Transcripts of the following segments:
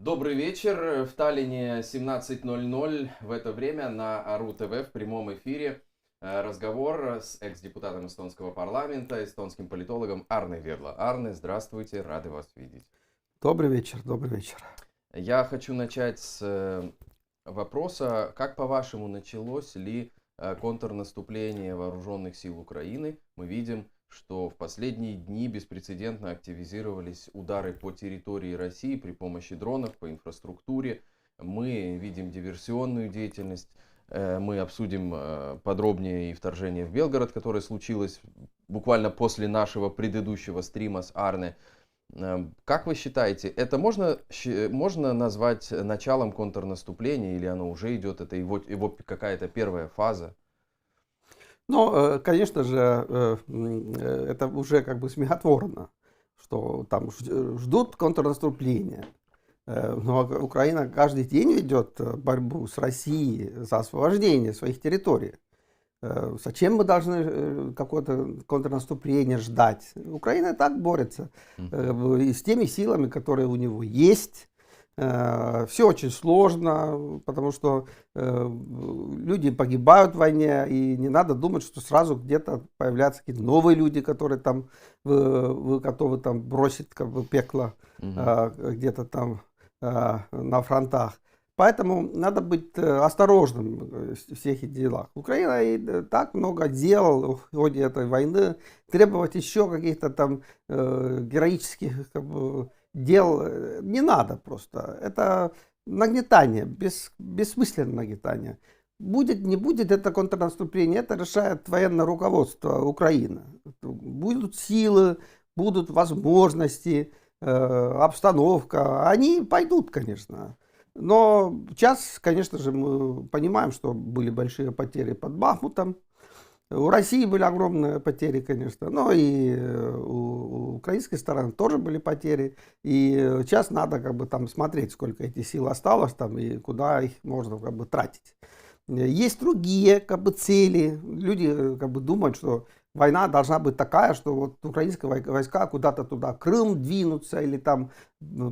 Добрый вечер. В Таллине 17:00. В это время на АРУ ТВ в прямом эфире разговор с экс-депутатом эстонского парламента, эстонским политологом Арне Верла. Арне, здравствуйте, рады вас видеть. Добрый вечер, добрый вечер. Я хочу начать с вопроса, как по-вашему началось ли контрнаступление вооруженных сил Украины? Мы видим, что в последние дни беспрецедентно активизировались удары по территории России при помощи дронов, по инфраструктуре. Мы видим диверсионную деятельность. Мы обсудим подробнее и вторжение в Белгород, которое случилось буквально после нашего предыдущего стрима с Арне. Как вы считаете, это можно назвать началом контрнаступления, или оно уже идет, это его какая-то первая фаза? Ну, конечно же, это уже как бы смехотворно, что там ждут контрнаступления. Но Украина каждый день ведет борьбу с Россией за освобождение своих территорий. Зачем мы должны какое-то контрнаступление ждать? Украина и так борется и с теми силами, которые у него есть. Все очень сложно, потому что люди погибают в войне, и не надо думать, что сразу где-то появляются какие-то новые люди, которые там вы готовы там бросить как бы пекло где-то там на фронтах. Поэтому надо быть осторожным в всех этих делах. Украина и так много делала в ходе этой войны. Требовать еще каких-то там героических как бы, дел не надо просто. Это нагнетание, бессмысленное нагнетание. Будет, не будет это контрнаступление, это решает военное руководство Украины. Будут силы, будут возможности, обстановка. Они пойдут, конечно. Но сейчас, конечно же, мы понимаем, что были большие потери под Бахмутом. У России были огромные потери, конечно, но и у украинской стороны тоже были потери. И сейчас надо как бы там смотреть, сколько этих сил осталось там и куда их можно как бы тратить. Есть другие как бы цели. Люди как бы думают, что война должна быть такая, что вот украинские войска куда-то туда, Крым двинутся или там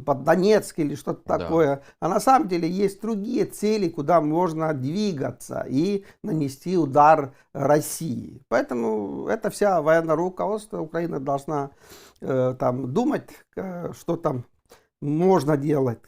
под Донецк или что-то такое. А на самом деле есть другие цели, куда можно двигаться и нанести удар России. Поэтому это вся военное руководство Украины должна там думать, что там можно делать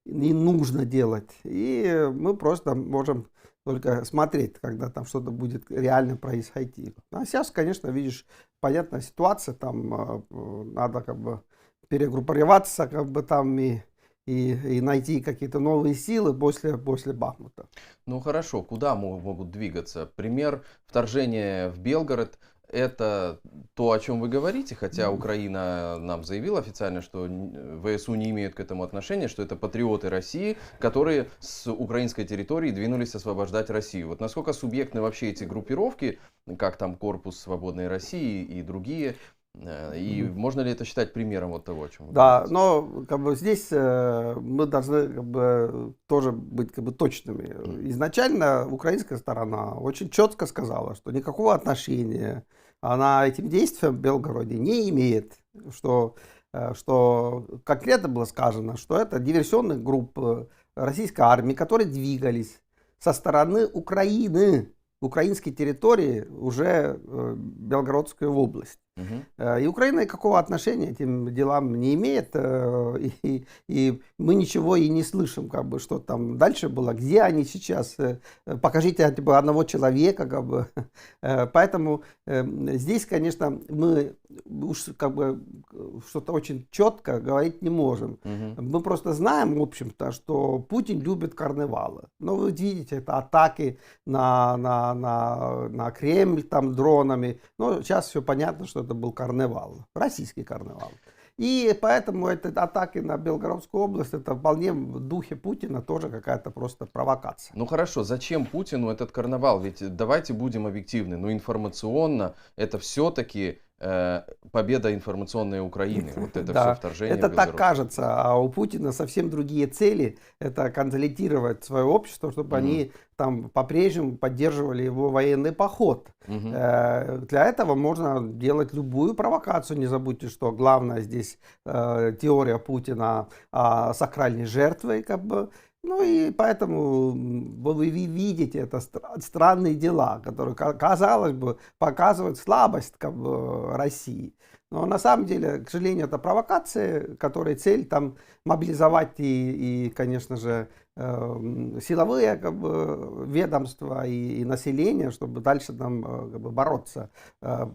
и нужно делать. И мы просто можем только смотреть, когда там что-то будет реально происходить. А сейчас, конечно, видишь, понятная ситуация, там надо как бы перегруппироваться, как бы там и найти какие-то новые силы после Бахмута. Ну хорошо, куда могут двигаться? Пример вторжения в Белгород. Это то, о чем вы говорите, хотя Украина нам заявила официально, что ВСУ не имеют к этому отношения, что это патриоты России, которые с украинской территории двинулись освобождать Россию. Вот насколько субъектны вообще эти группировки, как там Корпус Свободной России и другие, и можно ли это считать примером вот того, о чем вы говорите? Но как бы здесь мы должны как бы тоже быть как бы точными. Изначально украинская сторона очень четко сказала, что никакого отношения она этим действиям в Белгороде не имеет, что конкретно было сказано, что это диверсионные группы российской армии, которые двигались со стороны Украины, украинской территории уже Белгородскую область. И Украина никакого отношения к этим делам не имеет, и мы ничего и не слышим, как бы, что там дальше было, где они сейчас, покажите хотя бы одного человека, как бы. Поэтому здесь, конечно, мы уж как бы что-то очень четко говорить не можем. Мы просто знаем, в общем-то, что Путин любит карнавалы. Но вы видите, это атаки на Кремль там дронами. Но сейчас все понятно, что это был карнавал, российский карнавал. И поэтому эти атаки на Белгородскую область, это вполне в духе Путина тоже какая-то просто провокация. Ну хорошо, зачем Путину этот карнавал? Ведь давайте будем объективны, но информационно это все-таки победа информационной Украины. Вот это все Да, вторжение в это так Беларусь. кажется, а у Путина совсем другие цели. Это консолидировать свое общество, чтобы они там по-прежнему поддерживали его военный поход. Мгм. Для этого можно делать любую провокацию. Не забудьте, что главное здесь теория Путина о сакральной жертве, как бы. Ну и поэтому вы видите, это странные дела, которые, казалось бы, показывают слабость как бы, России. Но на самом деле, к сожалению, это провокация, которой цель там мобилизовать конечно же, силовые как бы, ведомства и население, чтобы дальше там как бы, бороться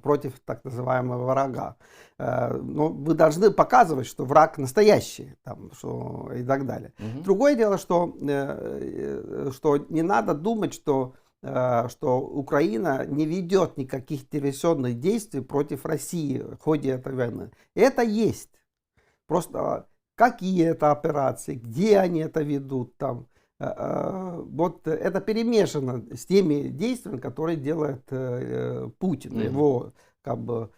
против так называемого врага. Но вы должны показывать, что враг настоящий там, что, и так далее. Мгм. Другое дело, что не надо думать, что Украина не ведет никаких диверсионных действий против России в ходе этой войны. Это есть. Просто какие это операции, где они это ведут, там, вот это перемешано с теми действиями, которые делает Путин, его как бы,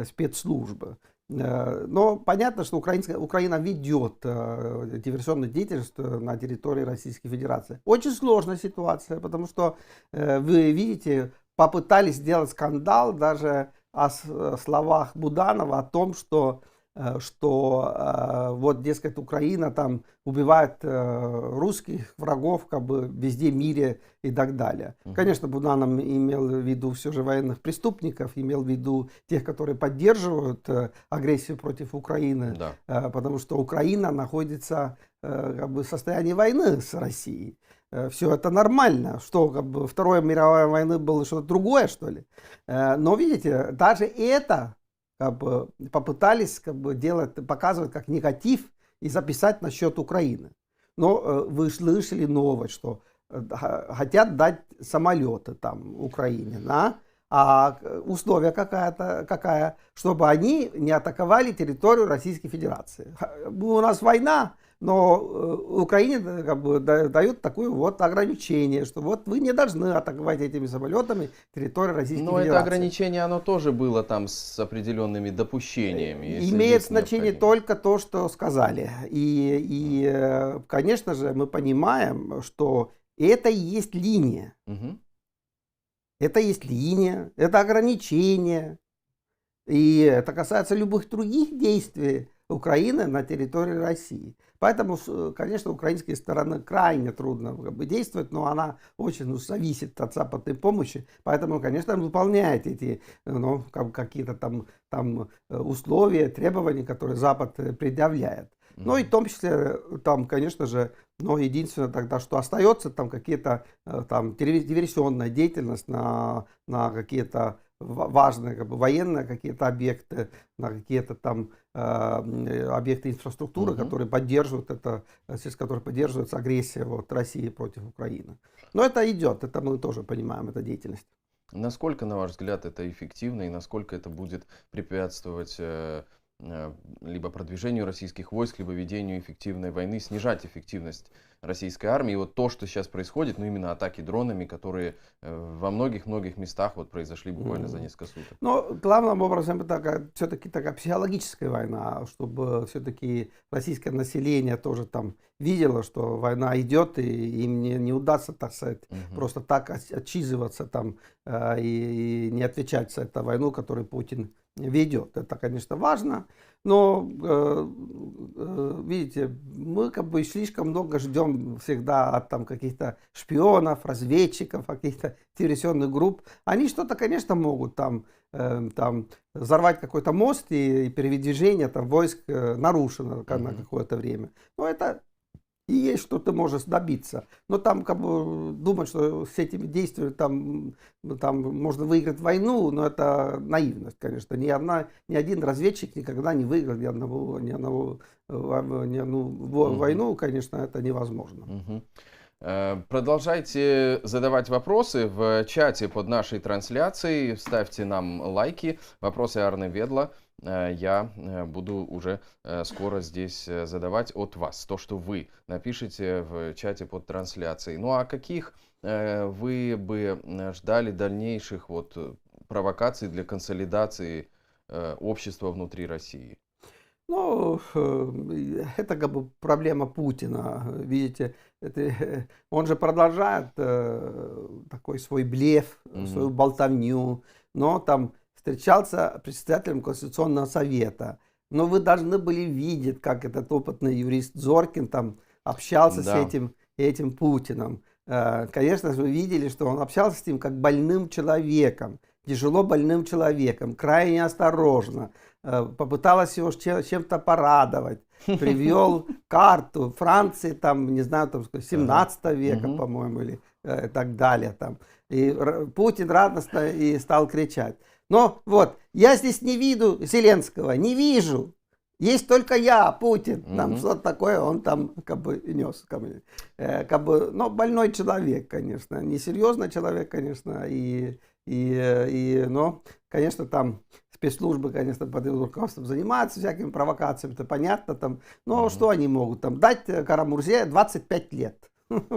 спецслужбы. Но понятно, что Украина ведет диверсионную деятельность на территории Российской Федерации. Очень сложная ситуация, потому что вы видите, попытались сделать скандал даже о словах Буданова о том, что вот, дескать, Украина там убивает русских врагов как бы везде в мире и так далее. Конечно, Буданов имел в виду все же военных преступников, имел в виду тех, которые поддерживают агрессию против Украины, Да. потому что Украина находится как бы в состоянии войны с Россией. Все это нормально. Что, как бы, Вторая мировая война была что-то другое, что ли? Но видите, даже это как бы, попытались как бы, показывать как негатив и записать насчет Украины. Но вы слышали новость, что хотят дать самолеты там Украине, да? А условие какая? Чтобы они не атаковали территорию Российской Федерации. У нас война, но Украине как бы дают такое вот ограничение, что вот вы не должны атаковать этими самолетами территорию Российской Федерации. Но это ограничение, оно тоже было там с определенными допущениями. Имеет значение только то, что сказали. И конечно же, мы понимаем, что это и есть линия. Это есть линия, это ограничение. И это касается любых других действий Украины на территории России. Поэтому, конечно, украинской стороне крайне трудно как бы, действовать, но она очень зависит от западной помощи. Поэтому, конечно, выполняет эти какие-то там условия, требования, которые Запад предъявляет. Ну и в том числе, там, конечно же, но единственное тогда, что остается, там какие-то там диверсионная деятельность на какие-то важные как бы, военные какие-то объекты, на какие-то там объекты инфраструктуры, которые поддерживают это, через которые поддерживается агрессия вот, России против Украины. Но это идет, это мы тоже понимаем, эта деятельность. Насколько, на ваш взгляд, это эффективно и насколько это будет препятствовать либо продвижению российских войск, либо ведению эффективной войны, снижать эффективность российской армии? И вот то, что сейчас происходит, ну именно атаки дронами, которые во многих-многих местах вот произошли буквально за несколько суток. Но главным образом это все-таки такая психологическая война, чтобы все-таки российское население тоже там видело, что война идет, и им не удастся, так сказать, просто так отчизываться там и не отвечать за эту войну, которую Путин ведет. Это, конечно, важно, но, видите, мы как бы слишком много ждем всегда от там каких-то шпионов, разведчиков, каких-то диверсионных групп. Они что-то, конечно, могут там взорвать какой-то мост, и передвижение там войск нарушено на какое-то время. Но это и есть что ты можешь добиться. Но там как бы думать, что с этими действиями там можно выиграть войну, но это наивность, конечно. Ни один разведчик никогда не выиграл ни одну войну, конечно, это невозможно. Продолжайте задавать вопросы в чате под нашей трансляцией, ставьте нам лайки, вопросы Арне Ведла я буду уже скоро здесь задавать от вас, то, что вы напишите в чате под трансляцией. Ну а каких вы бы ждали дальнейших вот провокаций для консолидации общества внутри России? Ну, это как бы проблема Путина. Видите, он же продолжает такой свой блеф, свою Мгм. болтовню, но там встречался председателем Конституционного совета. Но вы должны были видеть, как этот опытный юрист Зоркин там общался с Да. этим Путиным. Конечно же, вы видели, что он общался с ним как больным человеком, тяжело больным человеком, крайне осторожно. Попыталась его чем-то порадовать, привел карту Франции, там, не знаю, там, Ага. 17 века, Мгм. по-моему, или так далее. Там. И Путин радостно и стал кричать. Но вот, я здесь не вижу Зеленского, не вижу. Есть только я, Путин. Там Мгм. что-то такое он там как бы нес ко мне. Как бы, но больной человек, конечно. Несерьезный человек, конечно. Но, конечно, там спецслужбы, конечно, под его руководством занимаются всякими провокациями, это понятно. Там, но Мгм. что они могут? Там, дать Карамурзе 25 лет.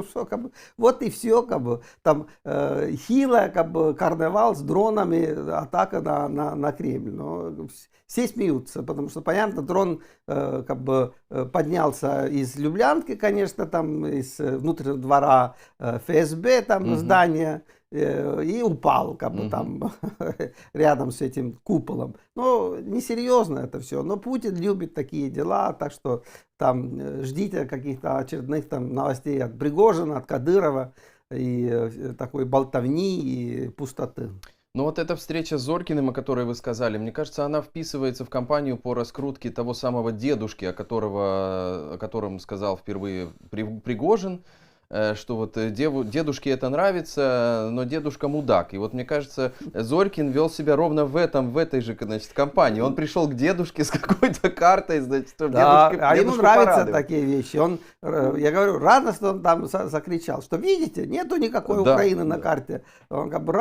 Что, как бы, вот и все, как бы, там хилая, как бы, карнавал с дронами, атака на Кремль. Но все смеются, потому что, понятно, дрон как бы поднялся из Люблянки, конечно, там, из внутреннего двора ФСБ, там, Мгм. здания, и упал, как бы, Мгм. там, рядом с этим куполом. Но несерьезно это все. Но Путин любит такие дела, так что там ждите каких-то очередных там новостей от Пригожина, от Кадырова и такой болтовни и пустоты. Но вот эта встреча с Зоркиным, о которой вы сказали, мне кажется, она вписывается в кампанию по раскрутке того самого дедушки, о котором сказал впервые Пригожин, что вот дедушке это нравится, но дедушка мудак. И вот мне кажется, Зорькин вел себя ровно в этой же, значит, кампании. Он пришел к дедушке с какой-то картой, значит, чтобы Да, а ему дедушку нравятся порадовать. такие вещи. Он, я говорю, радостно он там закричал, что видите, нету никакой Да, Украины на да. карте. Он как бы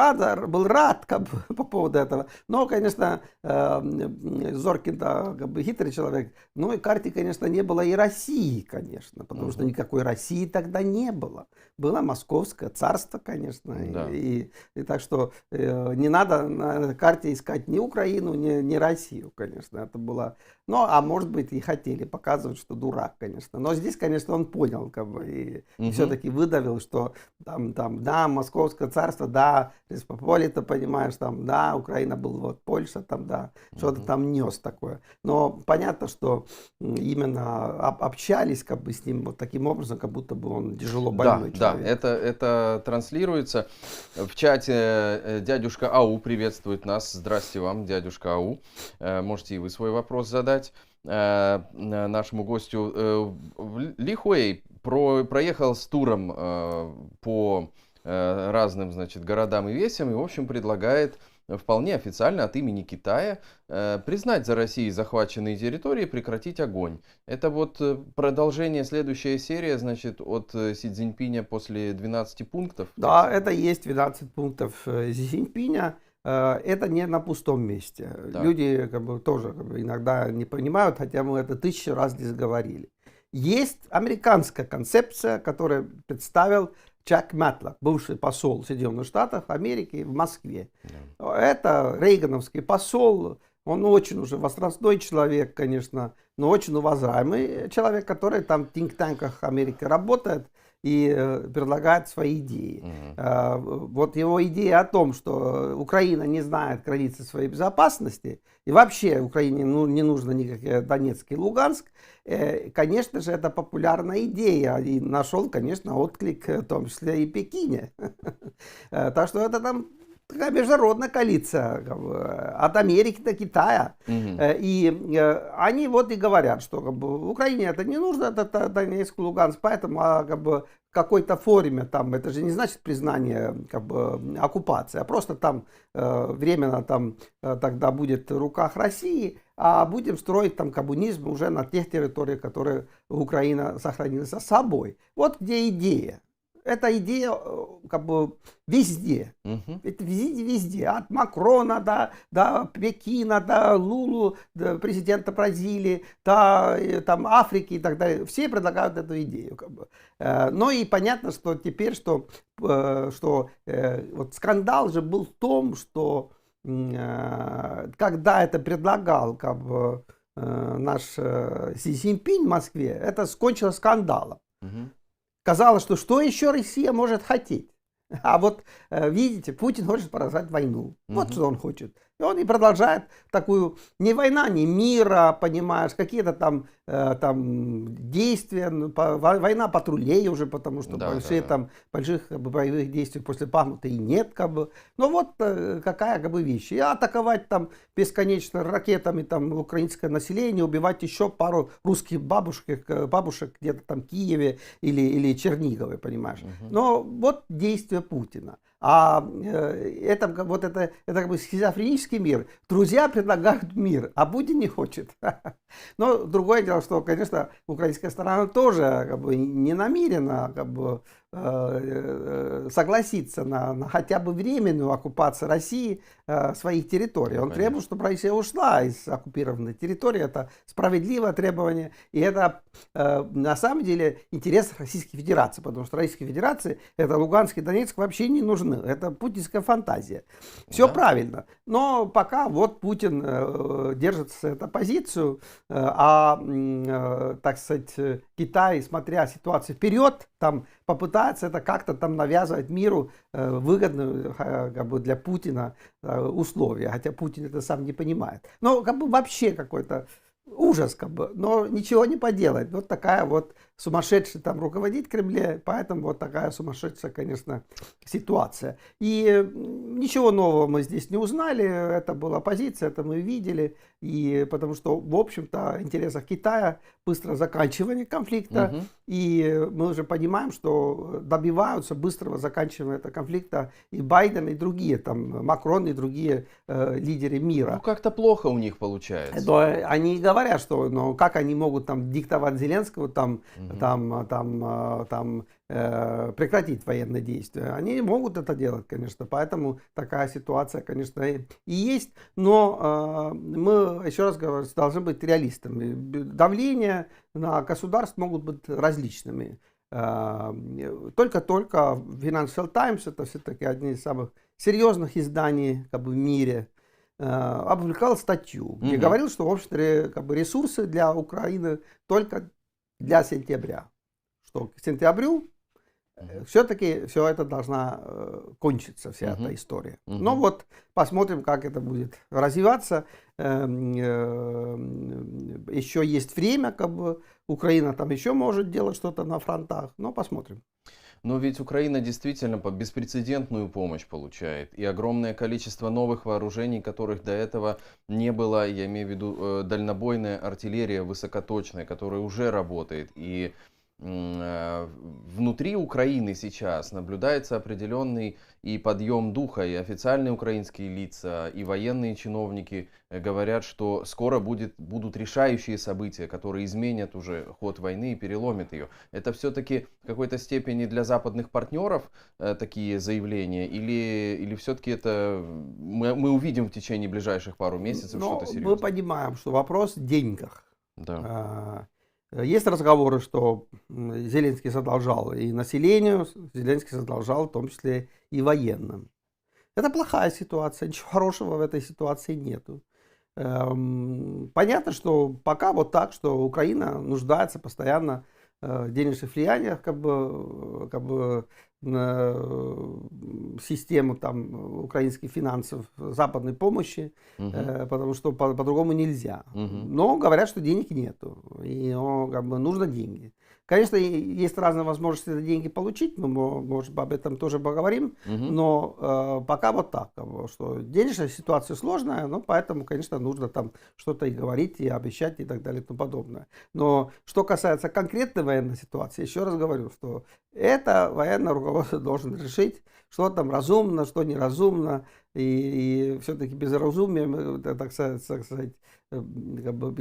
был рад как бы, по поводу этого. Но, конечно, Зоркин-то как бы хитрый человек. Ну и карте, конечно, не было и России, конечно, потому что Мгм. никакой России тогда не было. Было Московское царство, конечно. Да. И так что не надо на карте искать ни Украину, ни Россию, конечно. Это было... Ну, а может быть, и хотели показывать, что дурак, конечно. Но здесь, конечно, он понял, как бы, и Мгм. все-таки выдавил, что да, Московское царство, да, Республика, понимаешь, там, да, Украина был, вот, Польша, там, да, что-то Мгм. там нес такое. Но понятно, что именно общались, как бы, с ним вот таким образом, как будто бы он тяжело Да, больной да, человек. это транслируется. В чате дядюшка Ау приветствует нас. Здрасте вам, дядюшка Ау. Можете и вы свой вопрос задать нашему гостю. Ли Хуэй проехал с туром по разным, значит, городам и весям и, в общем, предлагает вполне официально от имени Китая признать за Россией захваченные территории и прекратить огонь. Это вот продолжение, следующая серия, значит, от Си Цзиньпиня после 12 пунктов. Да, это есть 12 пунктов Си Цзиньпиня. Это не на пустом месте. Так. Люди как бы, тоже как бы, иногда не понимают, хотя мы это 1000 раз здесь говорили. Есть американская концепция, которую представил Чак Мэтлок, бывший посол Соединенных Штатов Америки в Москве. Да. Это рейгановский посол, он очень уже возрастной человек, конечно, но очень уважаемый человек, который там в think-танках Америки работает и предлагает свои идеи. Мгм. Вот его идея о том, что Украина не знает границы своей безопасности, и вообще Украине не нужно никаких Донецк и Луганск, конечно же, это популярная идея, и нашел, конечно, отклик, в том числе и в Пекине. Так что это там такая международная коалиция как бы, от Америки до Китая. Мгм. И они вот и говорят, что как бы, в Украине это не нужно, это Донецк, Луганск, поэтому как бы, в какой-то форме там, это же не значит признание как бы, оккупации, а просто там временно там тогда будет в руках России, а будем строить там коммунизм уже на тех территориях, которые Украина сохранила за собой. Вот где идея. Эта идея как бы везде. Мгм. Это везде. От Макрона до Пекина, до Лулу, до президента Бразилии, до там, Африки и так далее. Все предлагают эту идею. Как бы. Но и понятно, что теперь, что вот скандал же был в том, что когда это предлагал как бы, наш Си Цзиньпинь в Москве, это кончилось скандалом. Мгм. Казалось, что еще Россия может хотеть. А вот, видите, Путин хочет продолжать войну. Вот Мгм. что он хочет. И он и продолжает такую, не война, не мира, понимаешь, какие-то там, действия, война патрулей уже, потому что Да, большие да. там, больших как бы, боевых действий после Бахмута и нет, как бы. Но вот какая как бы вещь. И атаковать там бесконечно ракетами там украинское население, убивать еще пару русских бабушек где-то там в Киеве или Чернигове, понимаешь. Мгм. Но вот действия Путина. А это как бы шизофренический мир. Друзья предлагают мир, а Путин не хочет. Но другое дело, что, конечно, украинская сторона тоже как бы не намерена как бы, согласиться на хотя бы временную оккупацию России своих территорий. Ну, Он конечно. требует, чтобы Россия ушла из оккупированной территории. Это справедливое требование. И это на самом деле интерес Российской Федерации. Потому что Российской Федерации это Луганск и Донецк вообще не нужны. Это путинская фантазия. Все Да. правильно. Но пока вот Путин держится за эту позицию, так сказать, Китай, смотря ситуацию вперед, там попытается это как-то там навязывать миру выгодные как бы для Путина условия, хотя Путин это сам не понимает. Но как бы вообще какой-то ужас, как бы, но ничего не поделать. Вот такая вот сумасшедшая там руководит Кремле, поэтому вот такая сумасшедшая, конечно, ситуация. И ничего нового мы здесь не узнали, это была позиция, это мы видели, и потому что, в общем-то, в интересах Китая быстрое заканчивание конфликта, Мгм. и мы уже понимаем, что добиваются быстрого заканчивания этого конфликта и Байден, и другие, там, Макрон, и другие лидеры Ну, мира. как-то плохо у них получается. Но они говорят, что ну, как они могут там диктовать Зеленскому там, Мгм. прекратить военные действия. Они могут это делать, конечно, поэтому такая ситуация, конечно, и есть. Но мы, еще раз говорю, должны быть реалистами. Давления на государство могут быть различными. Только-только Financial Times, это все-таки одни из самых серьезных изданий как бы, в мире, опубликовал статью, где Мгм. говорил, что в общем-то как бы, ресурсы для Украины только для сентября. Что к сентябрю Мгм. все-таки все это должна кончиться, вся эта Мгм. история. Мгм. Ну вот, посмотрим, как это будет развиваться. Еще есть время, как бы Украина там еще может делать что-то на фронтах, но посмотрим. Но ведь Украина действительно беспрецедентную помощь получает. И огромное количество новых вооружений, которых до этого не было. Я имею в виду дальнобойная артиллерия высокоточная, которая уже работает. И внутри Украины сейчас наблюдается определенный и подъем духа, и официальные украинские лица, и военные чиновники говорят, что скоро будут решающие события, которые изменят уже ход войны и переломят ее. Это все-таки в какой-то степени для западных партнеров такие заявления, или все-таки это мы увидим в течение ближайших пару месяцев Но что-то мы серьезное? понимаем, что вопрос в деньгах. Да. Есть разговоры, что Зеленский задолжал и населению, Зеленский задолжал в том числе и военным. Это плохая ситуация, ничего хорошего в этой ситуации нету. Понятно, что пока вот так, что Украина нуждается постоянно в денежных влияниях, как бы на систему там украинских финансов, западной помощи, Мгм. потому что по-другому нельзя. Мгм. Но говорят, что денег нету, и как бы нужно деньги. Конечно, есть разные возможности эти деньги получить, мы, может, об этом тоже поговорим, Мгм. но пока вот так, как бы, что денежная ситуация сложная, но поэтому, конечно, нужно там что-то и говорить, и обещать, и так далее, и тому подобное. Но что касается конкретной военной ситуации, еще раз говорю, что это военное руководство должен решить, что там разумно, что неразумно, и все-таки безразумием, так сказать, как бы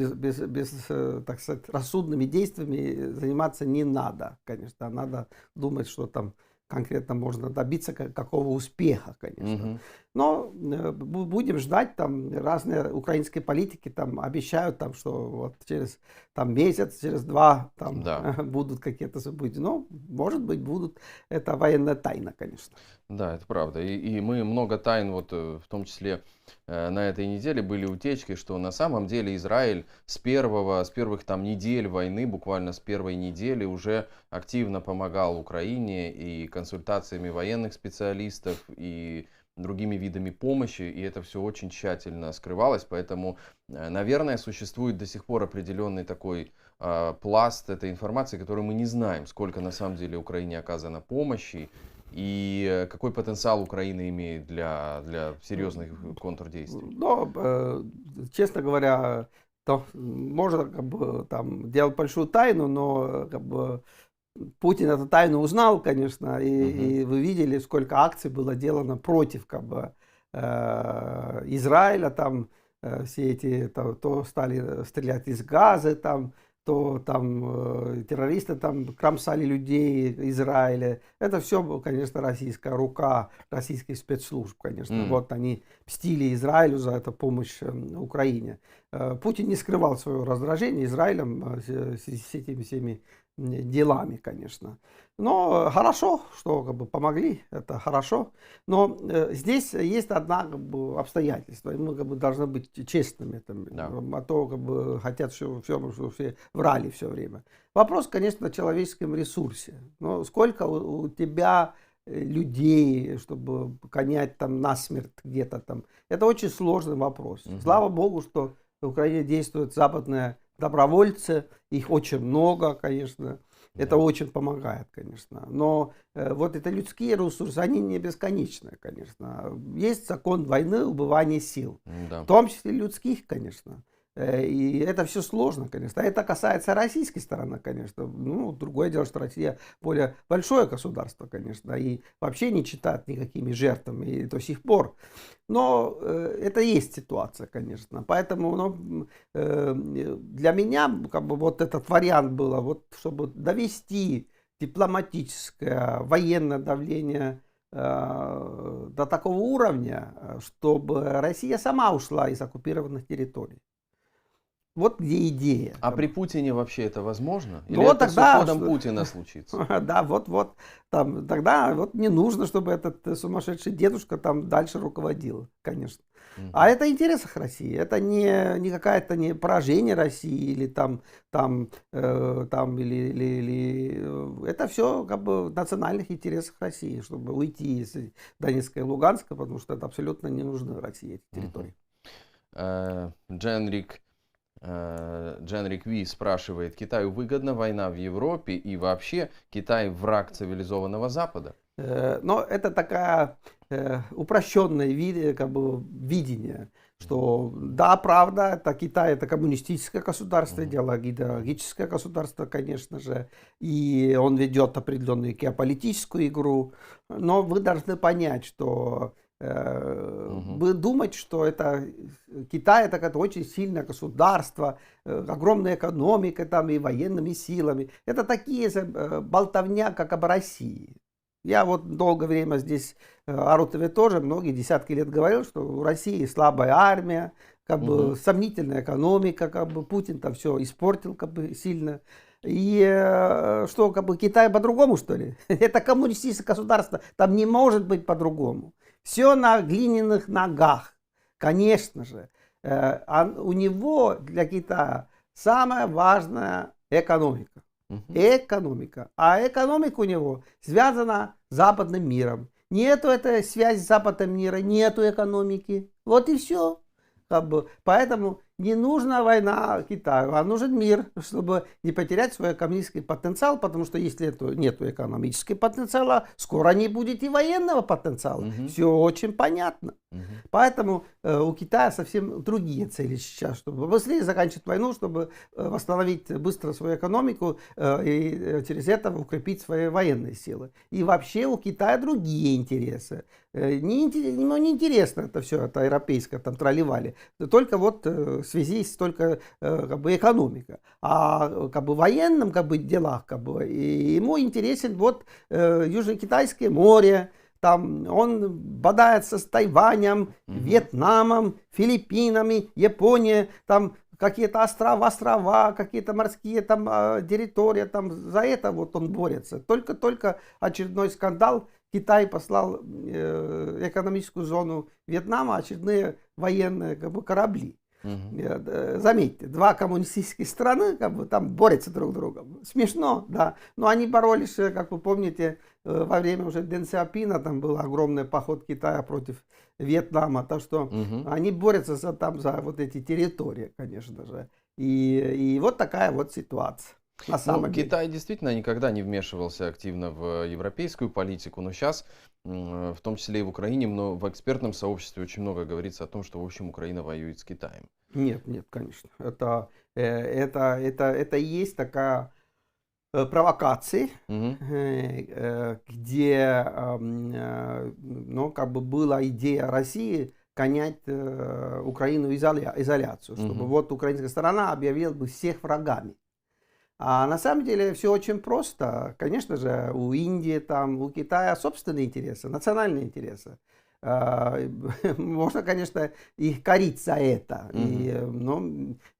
так сказать, рассудными действиями заниматься не надо, конечно. Надо думать, что там конкретно можно добиться какого успеха, конечно. Мгм. Но будем ждать, там разные украинские политики там обещают, там, что вот через там, месяц, через два там, Да. будут какие-то события. Но, может быть, будут. Это военная тайна, конечно. Да, это правда. И мы много тайн, вот в том числе на этой неделе были утечки, что на самом деле Израиль с первых там недель войны, буквально с первой недели, уже активно помогал Украине и консультациями военных специалистов, и другими видами помощи, и это все очень тщательно скрывалось, поэтому, наверное, существует до сих пор определенный такой пласт этой информации, который мы не знаем, сколько на самом деле Украине оказано помощи, и какой потенциал Украина имеет для серьезных контрдействий. Но, честно говоря, то можно как бы там делать большую тайну, но как бы Путин эту тайну узнал, конечно, и вы видели, сколько акций было делано против как бы, Израиля, там все эти, то стали стрелять из газа, там, то там террористы там кромсали людей Израиля. Это все, конечно, российская рука, российских спецслужб, конечно. Вот они мстили Израилю за эту помощь Украине. Путин не скрывал свое раздражение Израилем с этими всеми делами, конечно. Но хорошо, что как бы, помогли, это хорошо. Но здесь есть одно как бы, обстоятельство, и мы как бы, должны быть честными. Там, Да. А то как бы, хотят, что все врали все время. Вопрос, конечно, о человеческом ресурсе. Но сколько у тебя людей, чтобы гонять там насмерть где-то там. Это очень сложный вопрос. Слава Богу, что в Украине действуют западные добровольцы, их очень много, конечно, это очень помогает, конечно. Но вот это людские ресурсы, они не бесконечны, конечно. Есть закон войны, убывания сил, Да. в том числе людских, конечно. И это все сложно, конечно. Это касается российской стороны, конечно. Ну, другое дело, что Россия более большое государство, конечно, и вообще не читает никакими жертвами и до сих пор. Но это есть ситуация, конечно. Поэтому для меня как бы, вот этот вариант был, вот, чтобы довести дипломатическое, военное давление до такого уровня, чтобы Россия сама ушла из оккупированных территорий. Вот где идея. А при Путине вообще это возможно? Или вот это тогда, с уходом Путина случится? Да, вот. Там, тогда вот не нужно, чтобы этот сумасшедший дедушка там дальше руководил, конечно. А это в интересах России. Это не какое-то не поражение России или это все как бы в национальных интересах России, чтобы уйти из Донецка и Луганска, потому что это абсолютно не нужны России эти территории. Дженрик Ви спрашивает, Китаю выгодна война в Европе и вообще Китай враг цивилизованного Запада? Но это такая упрощенное видение, что да, правда, это Китай, это коммунистическое государство, идеологическое государство, конечно же, и он ведет определенную геополитическую игру, но вы должны понять, что вы думаете, что это Китай это как-то очень сильное государство, огромная экономика там и военными силами. Это такие же болтовня, как об России. Я вот долгое время здесь, о Рутове тоже, многие десятки лет говорил, что у России слабая армия, как бы сомнительная экономика, как бы Путин там все испортил как бы сильно. И что, как бы Китай по-другому, что ли? Это коммунистическое государство, там не может быть по-другому. Все на глиняных ногах, конечно же. У него для Китая самая важная экономика. Экономика. А экономика у него связана с западным миром. Нету этой связи с западным миром, нету экономики. Вот и все. Как бы. Поэтому не нужна война Китаю, а нужен мир, чтобы не потерять свой экономический потенциал, потому что если нет экономического потенциала, скоро не будет и военного потенциала. Все очень понятно. Поэтому у Китая совсем другие цели сейчас, чтобы быстрее заканчивать войну, чтобы восстановить быстро свою экономику и через это укрепить свои военные силы. И вообще у Китая другие интересы. Ему не интересно это все, это европейское, там тролливали. Только вот в связи с только как бы экономика. А как бы в военном как бы делах как бы, и ему интересен вот Южно-Китайское море, там он бодается с Тайванем, Вьетнамом, Филиппинами, Японией, там какие-то острова, какие-то морские там территории, там за это вот он борется. Только очередной скандал. Китай послал экономическую зону Вьетнама, очередные военные корабли. Заметьте, два коммунистических страны там борются друг с другом. Смешно, да. Но они боролись, как вы помните, во время уже Дэн Сяопина, там был огромный поход Китая против Вьетнама. Так что они борются за вот эти территории, конечно же. И вот такая вот ситуация. На самом деле. Китай действительно никогда не вмешивался активно в европейскую политику, но сейчас, в том числе и в Украине, но в экспертном сообществе очень много говорится о том, что, в общем, Украина воюет с Китаем. Нет, конечно. Это и есть такая провокация, где была идея России гонять Украину в изоляцию, чтобы вот украинская сторона объявила бы всех врагами. А на самом деле все очень просто. Конечно же, у Индии, у Китая собственные интересы, национальные интересы. Можно, конечно, их корить за это. Но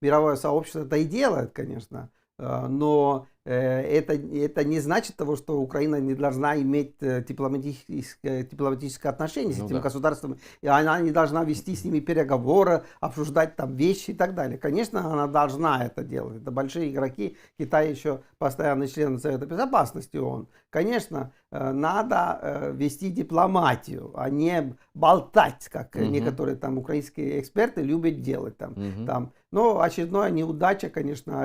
мировое сообщество это и делает, конечно. Но это не значит того, что Украина не должна иметь дипломатическое отношение с этим государством, и она не должна вести с ними переговоры, обсуждать там вещи и так далее. Конечно, она должна это делать. Это большие игроки. Китай еще постоянный член Совета Безопасности ООН. Конечно, надо вести дипломатию, а не болтать, как некоторые там украинские эксперты любят делать. Но очередная неудача, конечно,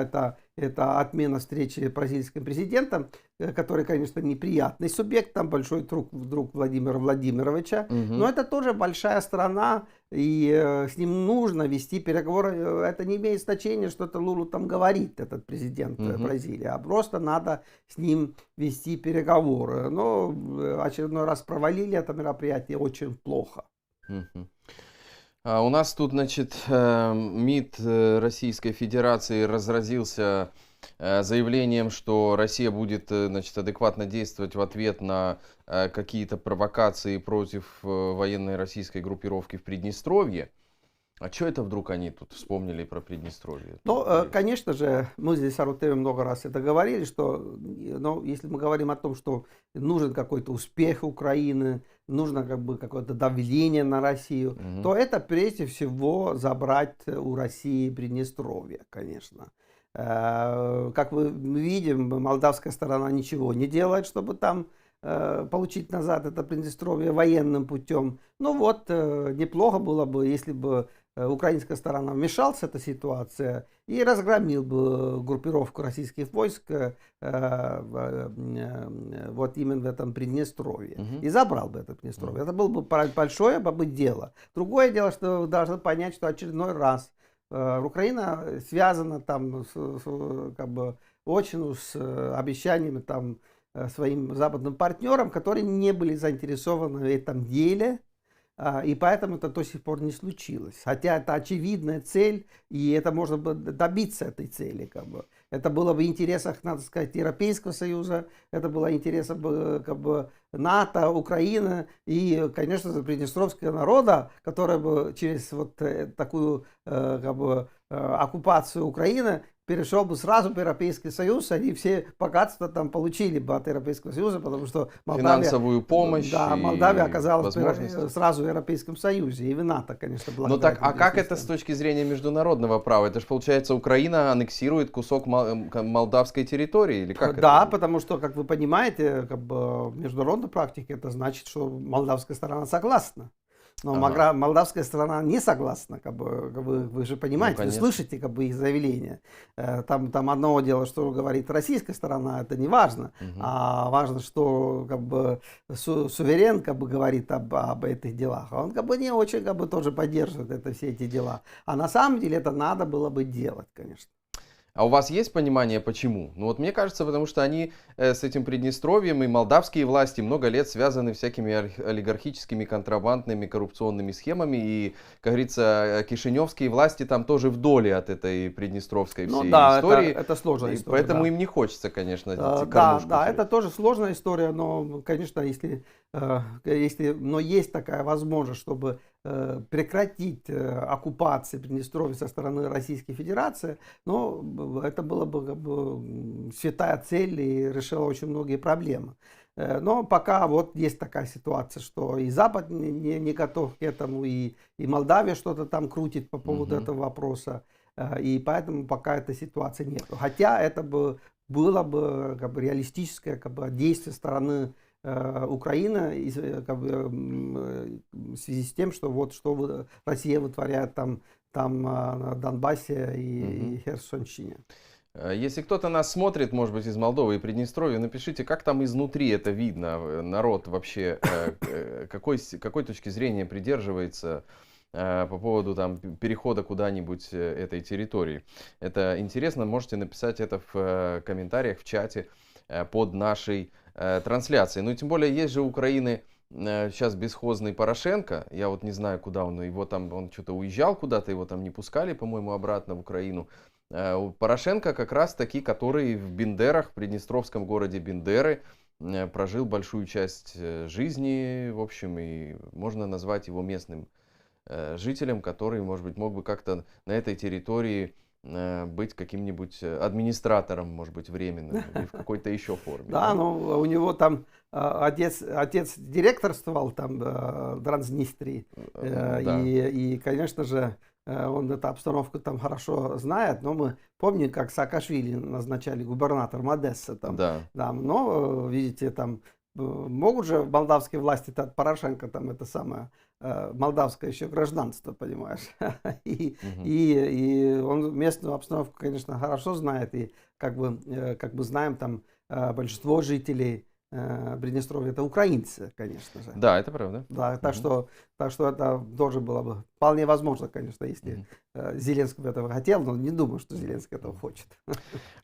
это отмена встречи с бразильским президентом, который, конечно, неприятный субъект, там большой друг Владимира Владимировича, но это тоже большая страна, и с ним нужно вести переговоры. Это не имеет значения, что это Лулу там говорит, этот президент Бразилии, а просто надо с ним вести переговоры. Но очередной раз провалили это мероприятие очень плохо. У нас тут, значит, МИД Российской Федерации разразился заявлением, что Россия будет, значит, адекватно действовать в ответ на какие-то провокации против военной российской группировки в Приднестровье. А что это вдруг они тут вспомнили про Приднестровье? Конечно же, мы здесь с Арутевым много раз это говорили, что если мы говорим о том, что нужен какой-то успех Украины, нужно какое-то давление на Россию, то это прежде всего забрать у России Приднестровье, конечно. Как мы видим, молдавская сторона ничего не делает, чтобы там получить назад это Приднестровье военным путем. Неплохо было бы, если бы украинская сторона вмешалась в эту ситуацию и разгромил бы группировку российских войск вот именно в этом Приднестровье. И забрал бы это Приднестровье. Это было бы большое дело. Другое дело, что вы должны понять, что очередной раз Украина связана там очень с обещаниями своим западным партнерам, которые не были заинтересованы в этом деле. И поэтому это до сих пор не случилось. Хотя это очевидная цель, и это можно было добиться этой цели. Это было в интересах, надо сказать, Европейского Союза, это было в интересах НАТО, Украины и, конечно же, приднестровского народа, который бы через вот такую оккупацию Украины перешел бы сразу в Европейский Союз, они все богатства там получили бы от Европейского Союза, потому что Молдавия, финансовую помощь. Да, Молдавия оказалась сразу в Европейском Союзе, и в НАТО, конечно, благодаря. А как это с точки зрения международного права? Это же получается, Украина аннексирует кусок молдавской территории, или как? Да, потому что, как вы понимаете, в международной практике это значит, что молдавская сторона согласна. Но молдавская сторона не согласна, вы же понимаете, вы слышите их заявления. Там одно дело, что говорит российская сторона, это не важно, а важно, что суверен говорит об этих делах. А он не очень тоже поддерживает все эти дела. А на самом деле это надо было бы делать, конечно. А у вас есть понимание, почему? Мне кажется, потому что они с этим Приднестровьем и молдавские власти много лет связаны всякими олигархическими, контрабандными, коррупционными схемами. И, как говорится, кишиневские власти там тоже в доле от этой приднестровской всей истории. Это сложная история. Поэтому им не хочется, конечно, Да, это тоже сложная история, но, конечно, если но есть такая возможность, чтобы прекратить оккупации Приднестровья со стороны Российской Федерации, но это было бы как бы святая цель и решила очень многие проблемы. Но пока вот есть такая ситуация, что и Запад не готов к этому, и Молдавия что-то там крутит по поводу этого вопроса, и поэтому пока этой ситуации нет. Хотя это было бы как бы реалистическое как бы действие стороны Украины как бы, в связи с тем, что вот что Россия вытворяет там на Донбассе и Херсонщине. Если кто-то нас смотрит, может быть, из Молдовы и Приднестровья, напишите, как там изнутри это видно, народ вообще, какой точки зрения придерживается по поводу там перехода куда-нибудь этой территории. Это интересно, можете написать это в комментариях, в чате под нашей трансляцией. Ну, тем более, есть же у Украины сейчас бесхозный Порошенко. Я вот не знаю, куда он, он что-то уезжал куда-то, его там не пускали, по-моему, обратно в Украину. У Порошенко как раз таки, который в Бендерах, в приднестровском городе Бендеры, прожил большую часть жизни, в общем, и можно назвать его местным жителем, который, может быть, мог бы как-то на этой территории быть каким-нибудь администратором, может быть, временным, или в какой-то еще форме. Да, но у него там отец директорствовал там в Транснистрии, и, конечно же, он эту обстановку там хорошо знает, но мы помним, как Саакашвили назначали губернатором Одессы. Там, но, видите, там могут же молдавские власти от Порошенко там это самое молдавское еще гражданство, понимаешь. И он местную обстановку, конечно, хорошо знает, и как бы знаем, там большинство жителей Приднестровья это украинцы, конечно же. Да, это правда. Да, так что это тоже было бы вполне возможно, конечно, если Зеленский этого хотел, но не думаю, что Зеленский этого хочет.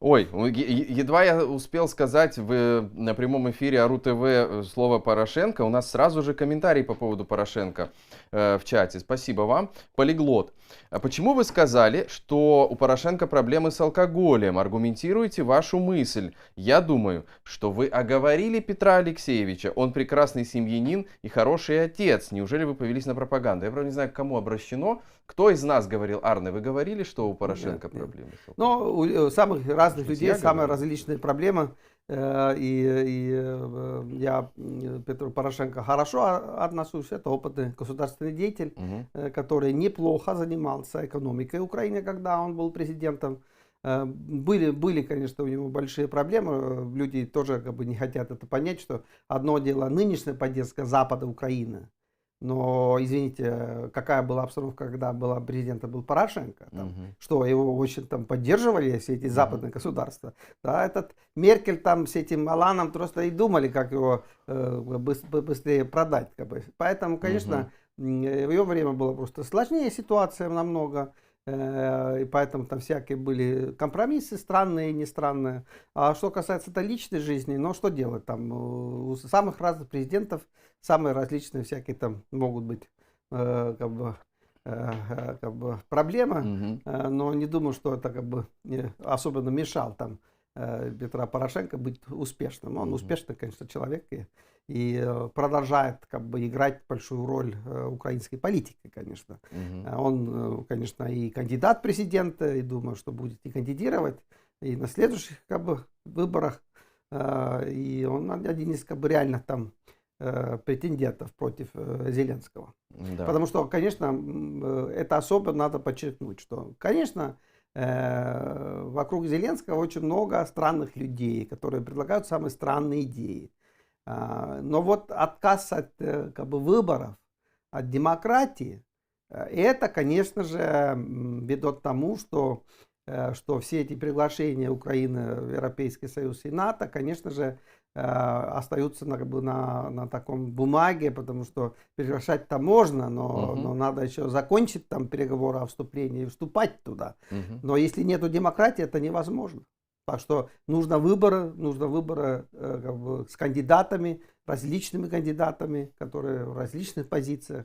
Ой, едва я успел сказать на прямом эфире АРУ ТВ слово Порошенко, у нас сразу же комментарий по поводу Порошенко в чате. Спасибо вам. Полиглот. А почему вы сказали, что у Порошенко проблемы с алкоголем? Аргументируйте вашу мысль. Я думаю, что вы оговорили Петра Алексеевича. Он прекрасный семьянин и хороший отец. Неужели вы повелись на пропаганду? Я, правда, не знаю, к кому обращено. Кто из нас говорил? Арне, вы говорили, что у Порошенко проблемы? Ну, у самых разных людей самые различные проблемы. И я Петру Порошенко хорошо отношусь. Это опытный государственный деятель, который неплохо занимался экономикой Украины, когда он был президентом. Были, конечно, у него большие проблемы. Люди тоже как бы не хотят это понять, что одно дело нынешняя поддержка Запада Украины. Но, извините, какая была обстановка, когда президентом был Порошенко? Там, что его очень там поддерживали все эти западные государства. Да, этот Меркель там с этим Аланом просто и думали, как его быстрее продать. Как бы. Поэтому, конечно, в ее время была просто сложнее ситуация намного. И поэтому там всякие были компромиссы, странные и не странные. А что касается личной жизни, ну что делать там? У самых разных президентов самые различные всякие там могут быть проблемы, но не думаю, что это как бы особенно мешал там Петра Порошенко быть успешным. Он успешный, конечно, человек и продолжает как бы играть большую роль украинской политики, конечно. Он, конечно, и кандидат в президенты, и думаю, что будет и кандидировать и на следующих как бы выборах. И он один из как бы реально там претендентов против Зеленского. Да. Потому что, конечно, это особо надо подчеркнуть, что, конечно, вокруг Зеленского очень много странных людей, которые предлагают самые странные идеи. Но вот отказ от как бы, выборов, от демократии, это, конечно же, ведет к тому, что все эти приглашения Украины в Европейский Союз и НАТО, конечно же, остаются как бы на таком бумаге, потому что приглашать-то можно, но надо еще закончить там переговоры о вступлении и вступать туда. Но если нету демократии, это невозможно. Так что нужно выборы как бы, с кандидатами, различными кандидатами, которые в различных позициях.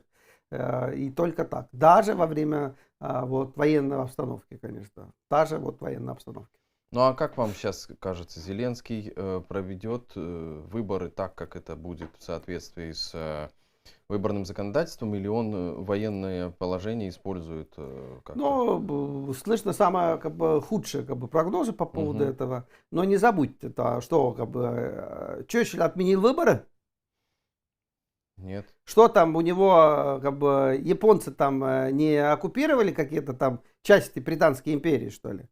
И только так. Даже во время вот, военной обстановки, конечно. Даже вот военной обстановки. Ну а как вам сейчас кажется, Зеленский проведет выборы так, как это будет в соответствии с выборным законодательством, или он военное положение использует как-то? Но слышно самое как бы худшие как бы прогнозы по поводу этого. Но не забудьте, что как бы Черчилль отменил выборы. Нет. Что там у него, как бы, японцы там не оккупировали какие-то там части Британской империи, что ли?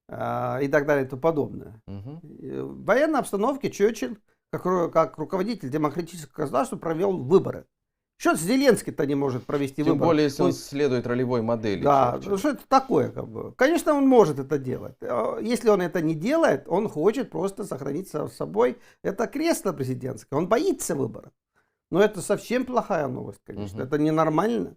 И так далее и тому подобное. В военной обстановке Черчилль, как руководитель демократического государства, провел выборы. Что Зеленский-то не может провести Тем выборы? более, если он следует ролевой модели. Да, Черчилля. что это такое, как бы? Конечно, он может это делать. Если он это не делает, он хочет просто сохранить с собой это кресло президентское. Он боится выборов. Но это совсем плохая новость, конечно. Это ненормально.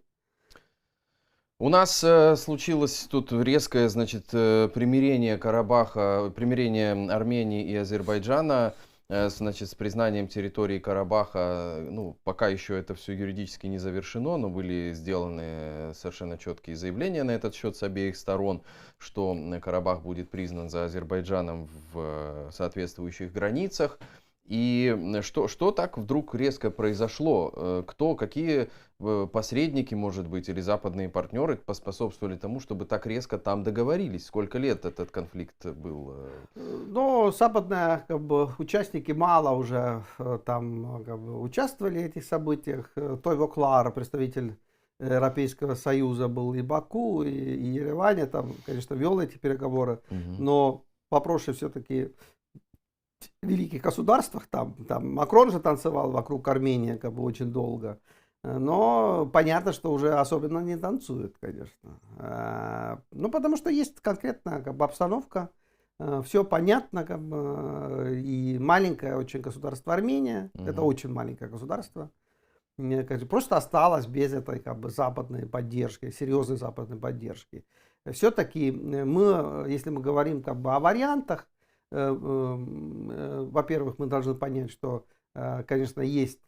У нас случилось тут резкое, значит, примирение Карабаха, примирение Армении и Азербайджана, значит, с признанием территории Карабаха. Ну, пока еще это все юридически не завершено, но были сделаны совершенно четкие заявления на этот счет с обеих сторон, что Карабах будет признан за Азербайджаном в соответствующих границах. И что так вдруг резко произошло? Какие посредники, может быть, или западные партнеры поспособствовали тому, чтобы так резко там договорились? Сколько лет этот конфликт был? Ну, западные как бы, участники мало уже там как бы, участвовали в этих событиях. Тойво Клара, представитель Европейского Союза, был и Баку, и Ереване, там, конечно, вел эти переговоры. Но вопросы все-таки великих государствах, там Макрон же танцевал вокруг Армении как бы очень долго, но понятно, что уже особенно не танцует, конечно. Ну, потому что есть конкретная как бы обстановка, все понятно, как бы, и маленькое очень государство Армения, это очень маленькое государство, просто осталось без этой как бы западной поддержки, серьезной западной поддержки. Все-таки мы, если мы говорим как бы о вариантах, во-первых, мы должны понять, что, конечно, есть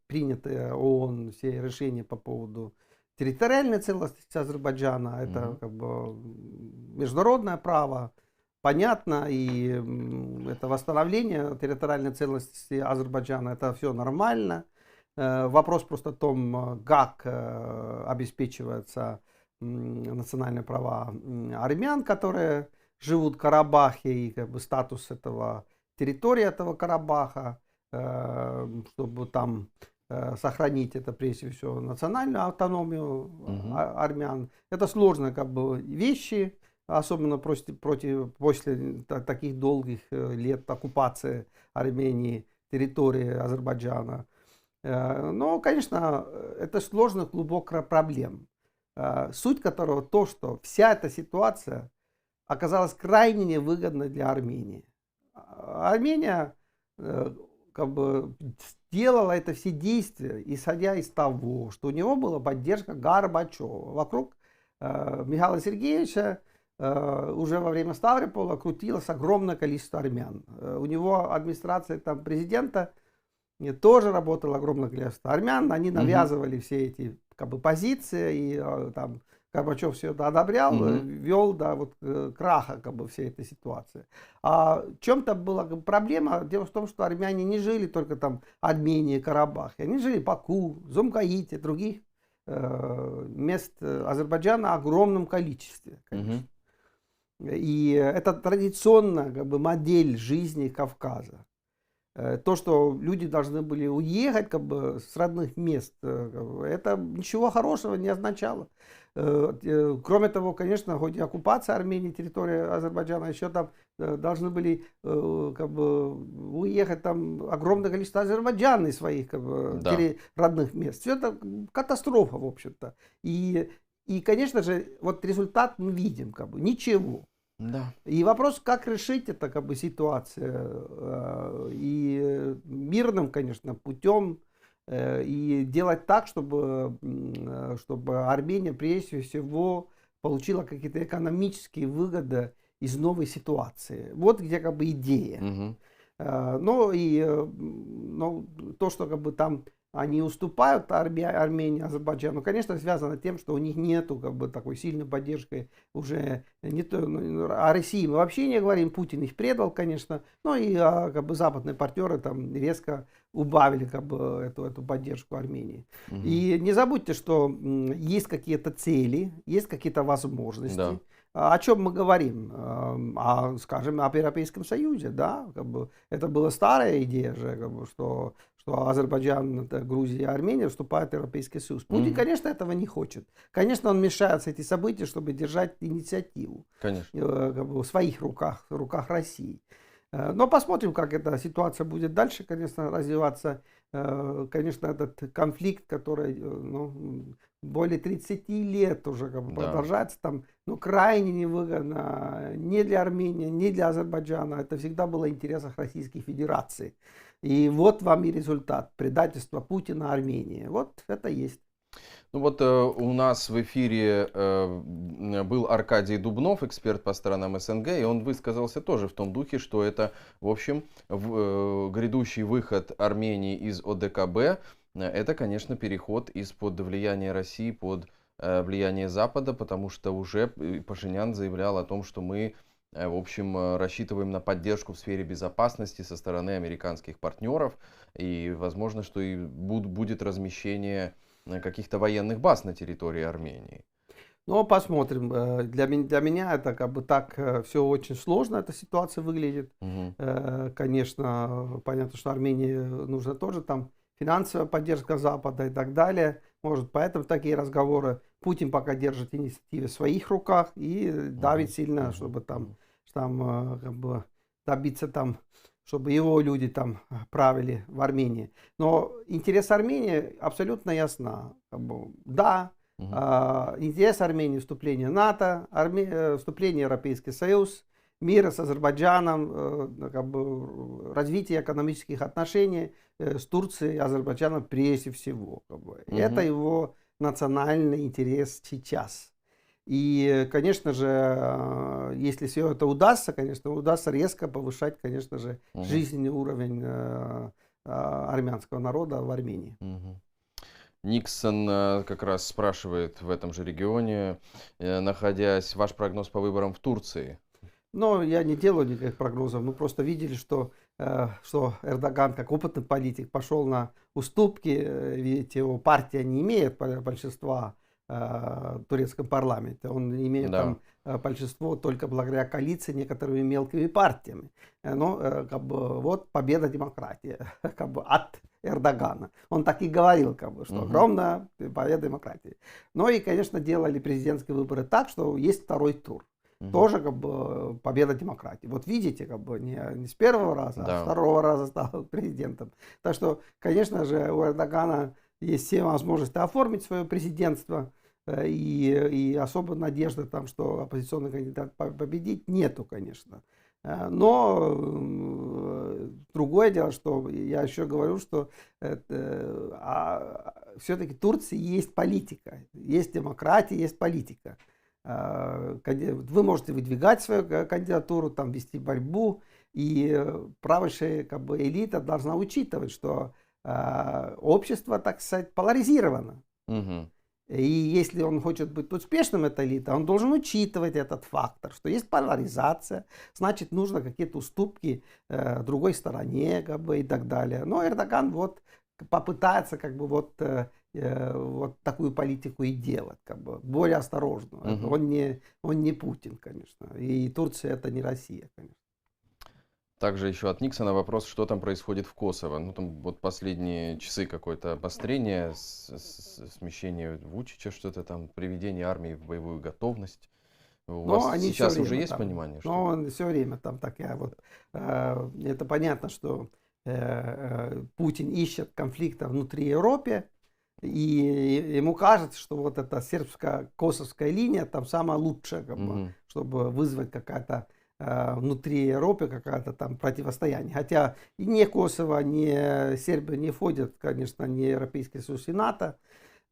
принятые ООН все решения по поводу территориальной целостности Азербайджана. Это как бы международное право, понятно, и это восстановление территориальной целостности Азербайджана, это все нормально. Вопрос просто о том, как обеспечиваются национальные права армян, которые живут в Карабахе, и как бы статус этого, территории этого Карабаха, чтобы там сохранить это, прежде всего, национальную автономию армян. Это сложные как бы вещи, особенно после таких долгих лет оккупации Армении территории Азербайджана. Но, конечно, это сложная, глубокая проблема, суть которого то, что вся эта ситуация оказалась крайне невыгодной для Армении. Армения как бы сделала это все действия, исходя из того, что у него была поддержка Горбачева. Вокруг Михаила Сергеевича уже во время Ставрополя крутилось огромное количество армян. У него администрация там, президента тоже работало огромное количество армян. Они навязывали все эти как бы, позиции, и там Горбачев все это одобрял, вел до вот краха как бы, всей этой ситуации. А в чем-то была проблема. Дело в том, что армяне не жили только там Армении, Карабахе. Они жили в Баку, Зумгаите, других мест Азербайджана в огромном количестве, конечно. И это традиционная как бы, модель жизни Кавказа. То, что люди должны были уехать как бы, с родных мест, это ничего хорошего не означало. Кроме того, конечно, хоть и оккупация Армении, территории Азербайджана, еще там должны были как бы, уехать там огромное количество азербайджан из своих как бы, родных мест. Все это катастрофа, в общем-то. И, конечно же, вот результат мы видим, как бы, ничего. Да. И вопрос, как решить эту как бы, ситуацию, и мирным, конечно, путем, и делать так, чтобы Армения прежде всего получила какие-то экономические выгоды из новой ситуации. Вот где как бы идея. Но то, что как бы, там они уступают Армении, Азербайджану, конечно, связано с тем, что у них нету как бы такой сильной поддержки уже не то, о России мы вообще не говорим, Путин их предал, конечно, но и как бы западные партнеры там резко убавили как бы эту поддержку Армении. Мгм. И не забудьте, что есть какие-то цели, есть какие-то возможности. Да. О чем мы говорим? Скажем, об Европейском Союзе, да, как бы это была старая идея же, как бы, что Азербайджан, Грузия и Армения вступают в Европейский Союз. Путин, Мгм. конечно, этого не хочет. Конечно, он мешается эти события, чтобы держать инициативу Конечно. как бы в своих руках, в руках России. Но посмотрим, как эта ситуация будет дальше, конечно, развиваться. Конечно, этот конфликт, который более 30 лет уже как бы Да. продолжается, там, крайне невыгодно ни для Армении, ни для Азербайджана. Это всегда было в интересах Российской Федерации. И вот вам и результат. Предательство Путина Армении. Вот это есть. Ну вот у нас в эфире был Аркадий Дубнов, эксперт по странам СНГ, и он высказался тоже в том духе, что это, в общем, грядущий выход Армении из ОДКБ, это, конечно, переход из-под влияния России под влияние Запада, потому что уже Пашинян заявлял о том, что мы, в общем, рассчитываем на поддержку в сфере безопасности со стороны американских партнеров, и возможно, что и будет размещение каких-то военных баз на территории Армении. Ну, посмотрим. Для меня это как бы так все очень сложно, эта ситуация выглядит. Мгм. Конечно, понятно, что Армении нужна тоже там финансовая поддержка Запада и так далее. Может, поэтому такие разговоры. Путин пока держит инициативы в своих руках и давит сильно, чтобы там как бы добиться там, чтобы его люди там правили в Армении. Но интерес Армении абсолютно ясна. Как бы, да, Мгм. интерес Армении вступление в НАТО, вступление в Европейский Союз, мир с Азербайджаном, как бы, развитие экономических отношений с Турцией и Азербайджаном прежде всего. Как бы. Мгм. Это его национальный интерес сейчас. И, конечно же, если все это удастся, конечно, удастся резко повышать, конечно же, Мгм. жизненный уровень армянского народа в Армении. Мгм. Никсон как раз спрашивает в этом же регионе, находясь, ваш прогноз по выборам в Турции. Но я не делаю никаких прогнозов. Мы просто видели, что Эрдоган, как опытный политик, пошел на уступки. Ведь его партия не имеет большинства в турецком парламенте. Он имеет Да. там большинство только благодаря коалиции некоторыми мелкими партиями. Но как бы, вот победа демократии как бы, от Эрдогана. Он так и говорил, как бы, что Мгм. огромная победа демократии. Ну и, конечно, делали президентские выборы так, что есть второй тур. Мгм. Тоже как бы победа демократии. Вот видите, как бы не с первого раза, а Да. с второго раза стал президентом. Так что, конечно же, у Эрдогана есть все возможности оформить свое президентство. И особо надежды, там, что оппозиционный кандидат победит, нету, конечно. Но другое дело, что я еще говорю, что все-таки в Турции есть политика, есть демократия, есть политика. Вы можете выдвигать свою кандидатуру, там, вести борьбу, и правящая как бы, элита должна учитывать, что общество, так сказать, поляризировано. Мгм. И если он хочет быть успешным, эта элита, он должен учитывать этот фактор, что есть поляризация, значит, нужно какие-то уступки другой стороне, как бы, и так далее. Но Эрдоган вот попытается как бы вот такую политику и делать, как бы более осторожно. Мгм. Он не Путин, конечно. И Турция это не Россия, конечно. Также еще от Никсона вопрос, что там происходит в Косово. Ну, там вот последние часы какое-то обострение, смещение Вучича, что-то там, приведение армии в боевую готовность. У Но вас они сейчас все уже время есть там, понимание, что... но он все время там такая вот. Это понятно, что Путин ищет конфликта внутри Европы, и ему кажется, что вот эта сербско-косовская линия там самая лучшая, как бы, Мгм. чтобы вызвать какая-то внутри Европы какое-то там противостояние. Хотя и ни Косово, ни Сербия не входят, конечно, ни Европейский Союз и НАТО.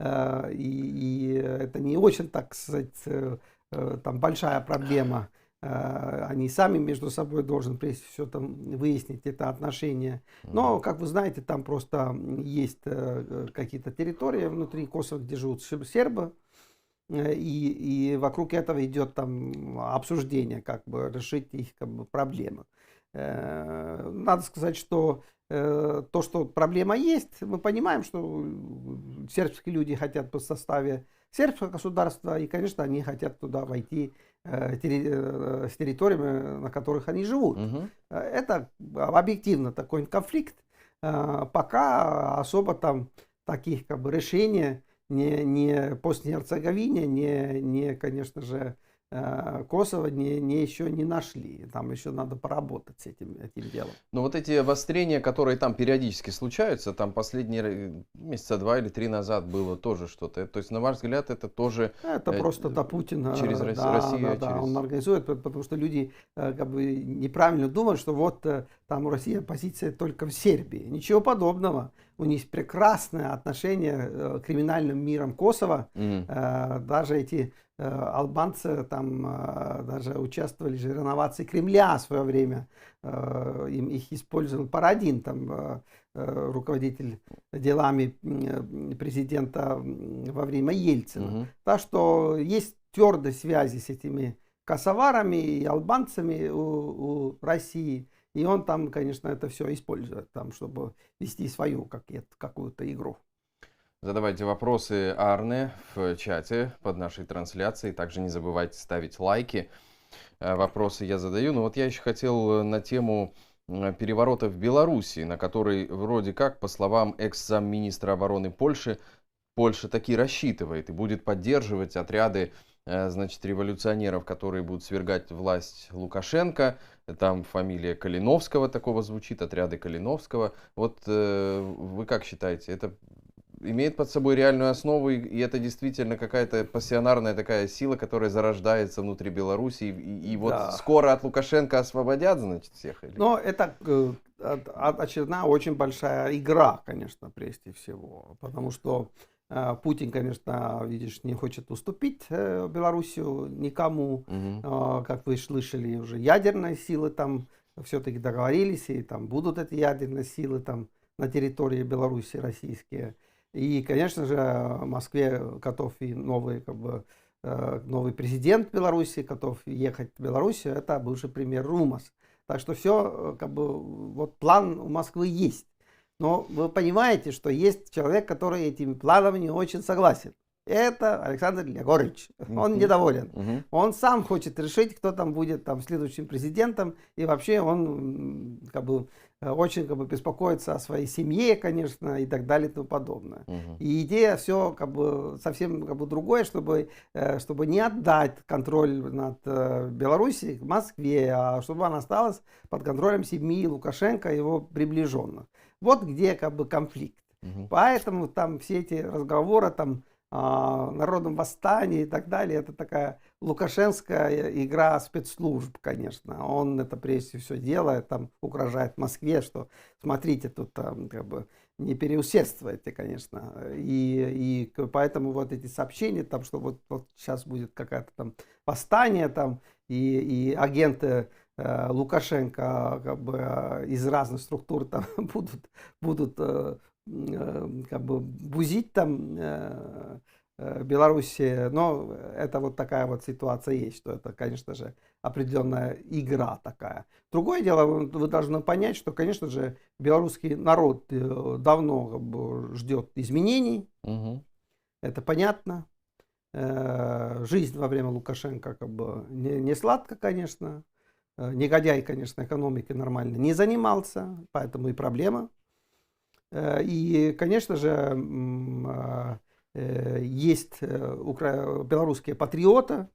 И это не очень, так сказать, там большая проблема. они сами между собой должны, прежде всего, там, выяснить это отношение. Но, как вы знаете, там просто есть какие-то территории внутри Косово, где живут сербы, и вокруг этого идет там обсуждение, как бы решить их как бы проблемы. Надо сказать, что то, что проблема есть, мы понимаем, что сербские люди хотят в составе сербского государства, и, конечно, они хотят туда войти с территориями, на которых они живут. Это объективно такой конфликт. Пока особо там таких как бы решений не Боснии и Герцеговине, не, конечно же, Косово еще не нашли. Там еще надо поработать с этим делом. Но вот эти обострения, которые там периодически случаются, там последние месяца 2 или 3 назад было тоже что-то. То есть, на ваш взгляд, это тоже... Это просто до Путина. Через Россию. Да, он организует, потому что люди как бы неправильно думают, что вот там у России позиция только в Сербии. Ничего подобного. У них есть прекрасное отношение к криминальным мирам Косово. Даже эти албанцы там даже участвовали в реновации Кремля в свое время. Их использовал Парадин, там руководитель делами президента во время Ельцина. Так что есть твердые связи с этими косоварами и албанцами у России. И он там, конечно, это все использует, там, чтобы вести свою какую-то игру. Задавайте вопросы Арне в чате под нашей трансляцией. Также не забывайте ставить лайки. Вопросы я задаю. Но вот я еще хотел на тему переворота в Беларуси, на который вроде как, по словам экс-замминистра обороны Польши, Польша таки рассчитывает и будет поддерживать отряды, значит, революционеров, которые будут свергать власть Лукашенко. Там фамилия Калиновского такого звучит, отряды Калиновского. Вот вы как считаете, это имеет под собой реальную основу, и это действительно какая-то пассионарная такая сила, которая зарождается внутри Беларуси, и вот скоро от Лукашенко освободят, значит, всех? Или? Но это очередная очень большая игра, конечно, прежде всего, потому что Путин, конечно, видишь, не хочет уступить Белоруссию никому. Как вы слышали, уже ядерные силы там все-таки договорились, и там будут эти ядерные силы там на территории Беларуси российские. И, конечно же, в Москве готов и новый президент Беларуси, готов ехать в Белоруссию. Это бывший премьер Румас. Так что все, как бы, вот план у Москвы есть. Но вы понимаете, что есть человек, который этими планами не очень согласен. Это Александр Егорович. Он недоволен. Он сам хочет решить, кто там будет там следующим президентом. И вообще он как бы очень как бы беспокоится о своей семье, конечно, и так далее и тому подобное. И идея все как бы совсем как бы другое, чтобы не отдать контроль над Белоруссией Москве, а чтобы она осталась под контролем семьи Лукашенко и его приближенных. Вот где как бы конфликт. Поэтому там все эти разговоры там о народном восстании и так далее, это такая лукашенская игра спецслужб, конечно. Он это прежде всего делает, там угрожает Москве, что смотрите, тут там как бы не переусердствуйте, конечно. И поэтому вот эти сообщения, там, что вот сейчас будет какое-то там восстание, там, и агенты Лукашенко как бы из разных структур там будут как бы бузить там Белоруссии, но это вот такая вот ситуация есть, что это, конечно же, определенная игра такая. Другое дело, вы должны понять, что, конечно же, белорусский народ давно как бы ждет изменений, это понятно. Жизнь во время Лукашенко как бы не сладко, конечно. Негодяй, конечно, экономики нормально не занимался, поэтому и проблема. И, конечно же, есть белорусские патриоты,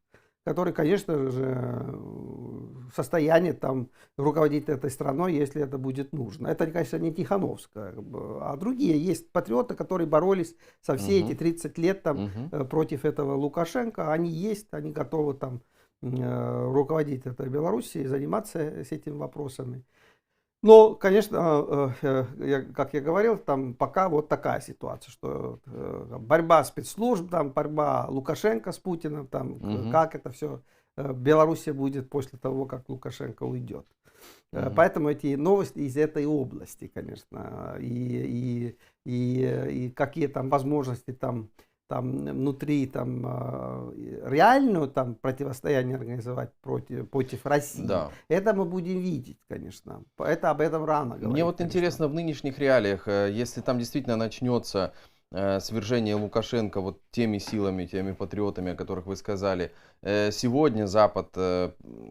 которые, конечно же, в состоянии там руководить этой страной, если это будет нужно. Это, конечно, не Тихановская, а другие. Есть патриоты, которые боролись со все эти 30 лет там, против этого Лукашенко. Они есть, они готовы там руководить этой Белоруссией, заниматься с этими вопросами. Но, конечно, как я говорил, там пока вот такая ситуация, что борьба спецслужб, там борьба Лукашенко с Путиным, там как это все Белоруссия будет после того, как Лукашенко уйдет. Мгм. Поэтому эти новости из этой области, конечно, и какие там возможности там внутри там реальную там противостояние организовать против России, Да. это мы будем видеть, конечно. Это об этом рано Мне говорить, вот конечно. интересно в нынешних реалиях, если там действительно начнется свержение Лукашенко вот теми силами, теми патриотами, о которых вы сказали, сегодня Запад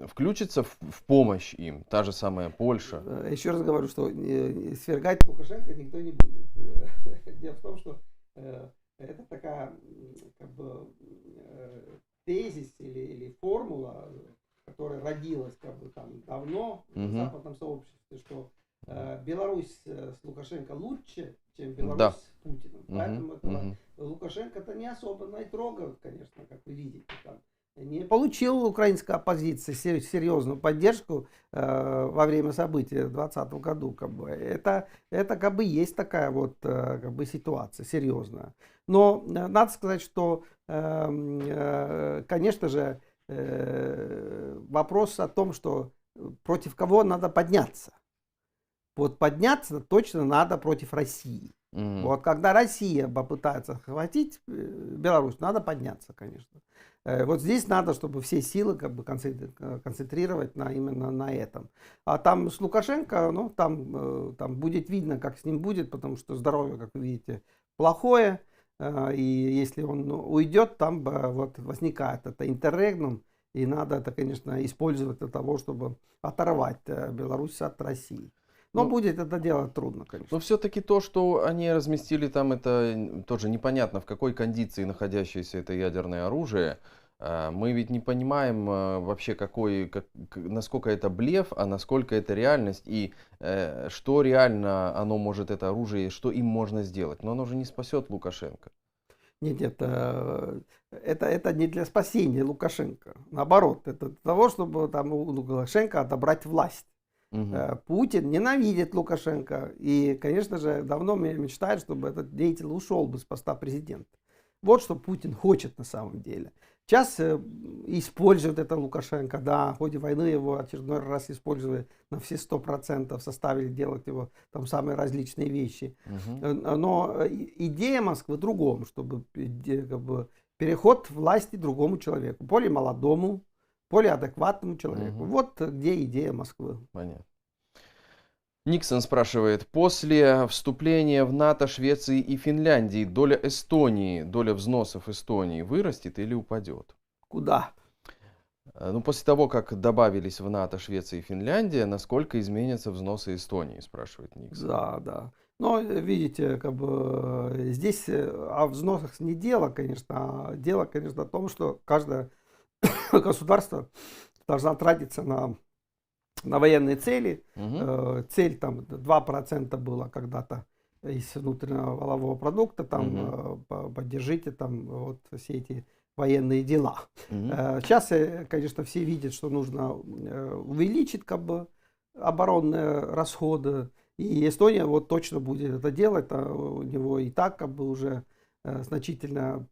включится в помощь им, та же самая Польша. Еще раз говорю, что свергать Лукашенко никто не будет. Дело в том, что это такая как бы тезис или формула, которая родилась как бы там давно в Мгм. западном сообществе, что Беларусь с Лукашенко лучше, чем Да. Беларусь с Путиным. Мгм. Поэтому этого Мгм. Лукашенко-то не особо и трогают, конечно, как вы видите. Там. Не получил украинская оппозиция серьезную поддержку во время событий в 2020 году. Как бы. Это как бы есть такая вот как бы ситуация серьезная. Но надо сказать, что, конечно же, вопрос о том, что против кого надо подняться. Вот подняться точно надо против России. Мгм. Вот когда Россия попытается захватить Беларусь, надо подняться, конечно. Вот здесь надо, чтобы все силы как бы концентрировать именно на этом. А там с Лукашенко, ну, там будет видно, как с ним будет, потому что здоровье, как вы видите, плохое. И если он уйдет, там вот возникает это интеррегнум. И надо это, конечно, использовать для того, чтобы оторвать Беларусь от России. Но Ну, будет это делать трудно, конечно. но все-таки то, что они разместили там, это тоже непонятно, в какой кондиции находящееся это ядерное оружие. Мы ведь не понимаем вообще, насколько это блеф, а насколько это реальность, и что реально оно может, это оружие, что им можно сделать. Но оно же не спасет Лукашенко. Нет, это не для спасения Лукашенко. Наоборот, это для того, чтобы там у Лукашенко отобрать власть. Мгм. Путин ненавидит Лукашенко и, конечно же, давно мечтает, чтобы этот деятель ушел бы с поста президента. Вот что Путин хочет на самом деле. Сейчас использует это Лукашенко, да, в ходе войны его очередной раз использовали на все 100%, заставили делать его там самые различные вещи. Мгм. Но идея Москвы в другом, чтобы как бы, переход власти другому человеку, более молодому, более адекватному человеку. Мгм. Вот где идея Москвы. Понятно. Никсон спрашивает, после вступления в НАТО Швеции и Финляндии доля взносов Эстонии вырастет или упадет? Куда? Ну, после того, как добавились в НАТО Швеция и Финляндия, насколько изменятся взносы Эстонии, спрашивает Никсон. Да, да. Но видите, как бы здесь о взносах не дело, конечно, а дело, конечно, о том, что каждое государство должно тратиться на военные цели. Мгм. Цель там 2% было когда-то из внутреннего валового продукта, Мгм. там поддержите там вот все эти военные дела. Мгм. Сейчас, конечно, все видят, что нужно увеличить как бы оборонные расходы. И Эстония вот точно будет это делать. У него и так как бы уже значительно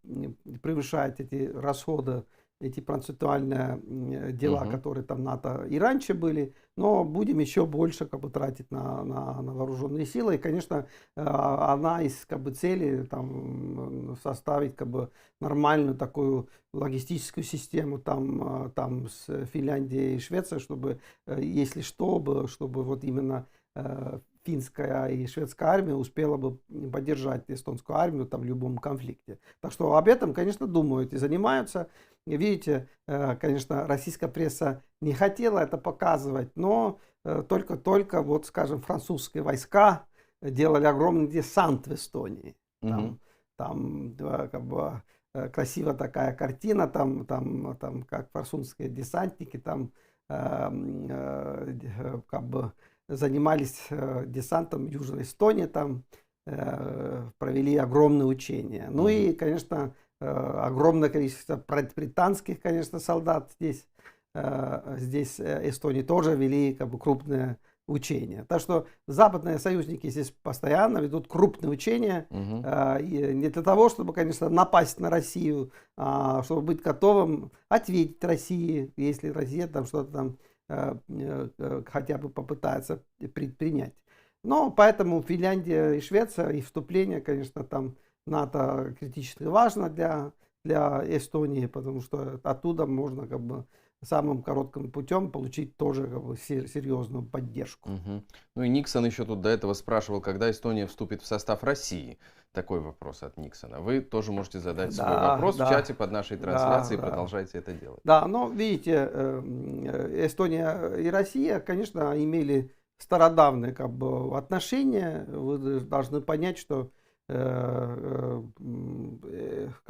превышает эти расходы, эти процессуальные дела, Мгм. которые там НАТО и раньше были, но будем еще больше как бы тратить на вооруженные силы. И, конечно, одна из как бы целей там составить как бы нормальную такую логистическую систему там с Финляндией и Швецией, чтобы, если чтобы вот именно финская и шведская армия успела бы поддержать эстонскую армию там в любом конфликте. Так что об этом, конечно, думают и занимаются. Видите, конечно, российская пресса не хотела это показывать, но только вот, скажем, французские войска делали огромный десант в Эстонии. Мгм. Там как бы красивая такая картина, там как французские десантники там как бы занимались десантом в Южной Эстонии, там провели огромные учения. Ну Мгм. и, конечно, огромное количество британских, конечно, солдат здесь Эстонии тоже вели как бы крупные учения. Так что западные союзники здесь постоянно ведут крупные учения, не для того, чтобы, конечно, напасть на Россию, а чтобы быть готовым ответить России, если Россия там что-то там хотя бы попытается предпринять. Но поэтому Финляндия и Швеция, и вступление, конечно, там НАТО критически важно для Эстонии, потому что оттуда можно как бы самым коротким путем получить тоже как бы серьезную поддержку. Ну и Никсон еще тут до этого спрашивал, когда Эстония вступит в состав России. Такой вопрос от Никсона. Вы тоже можете задать свой вопрос в чате под нашей трансляцией, продолжайте это делать. Да, но видите, Эстония и Россия, конечно, имели стародавние как бы отношения. Вы должны понять, что как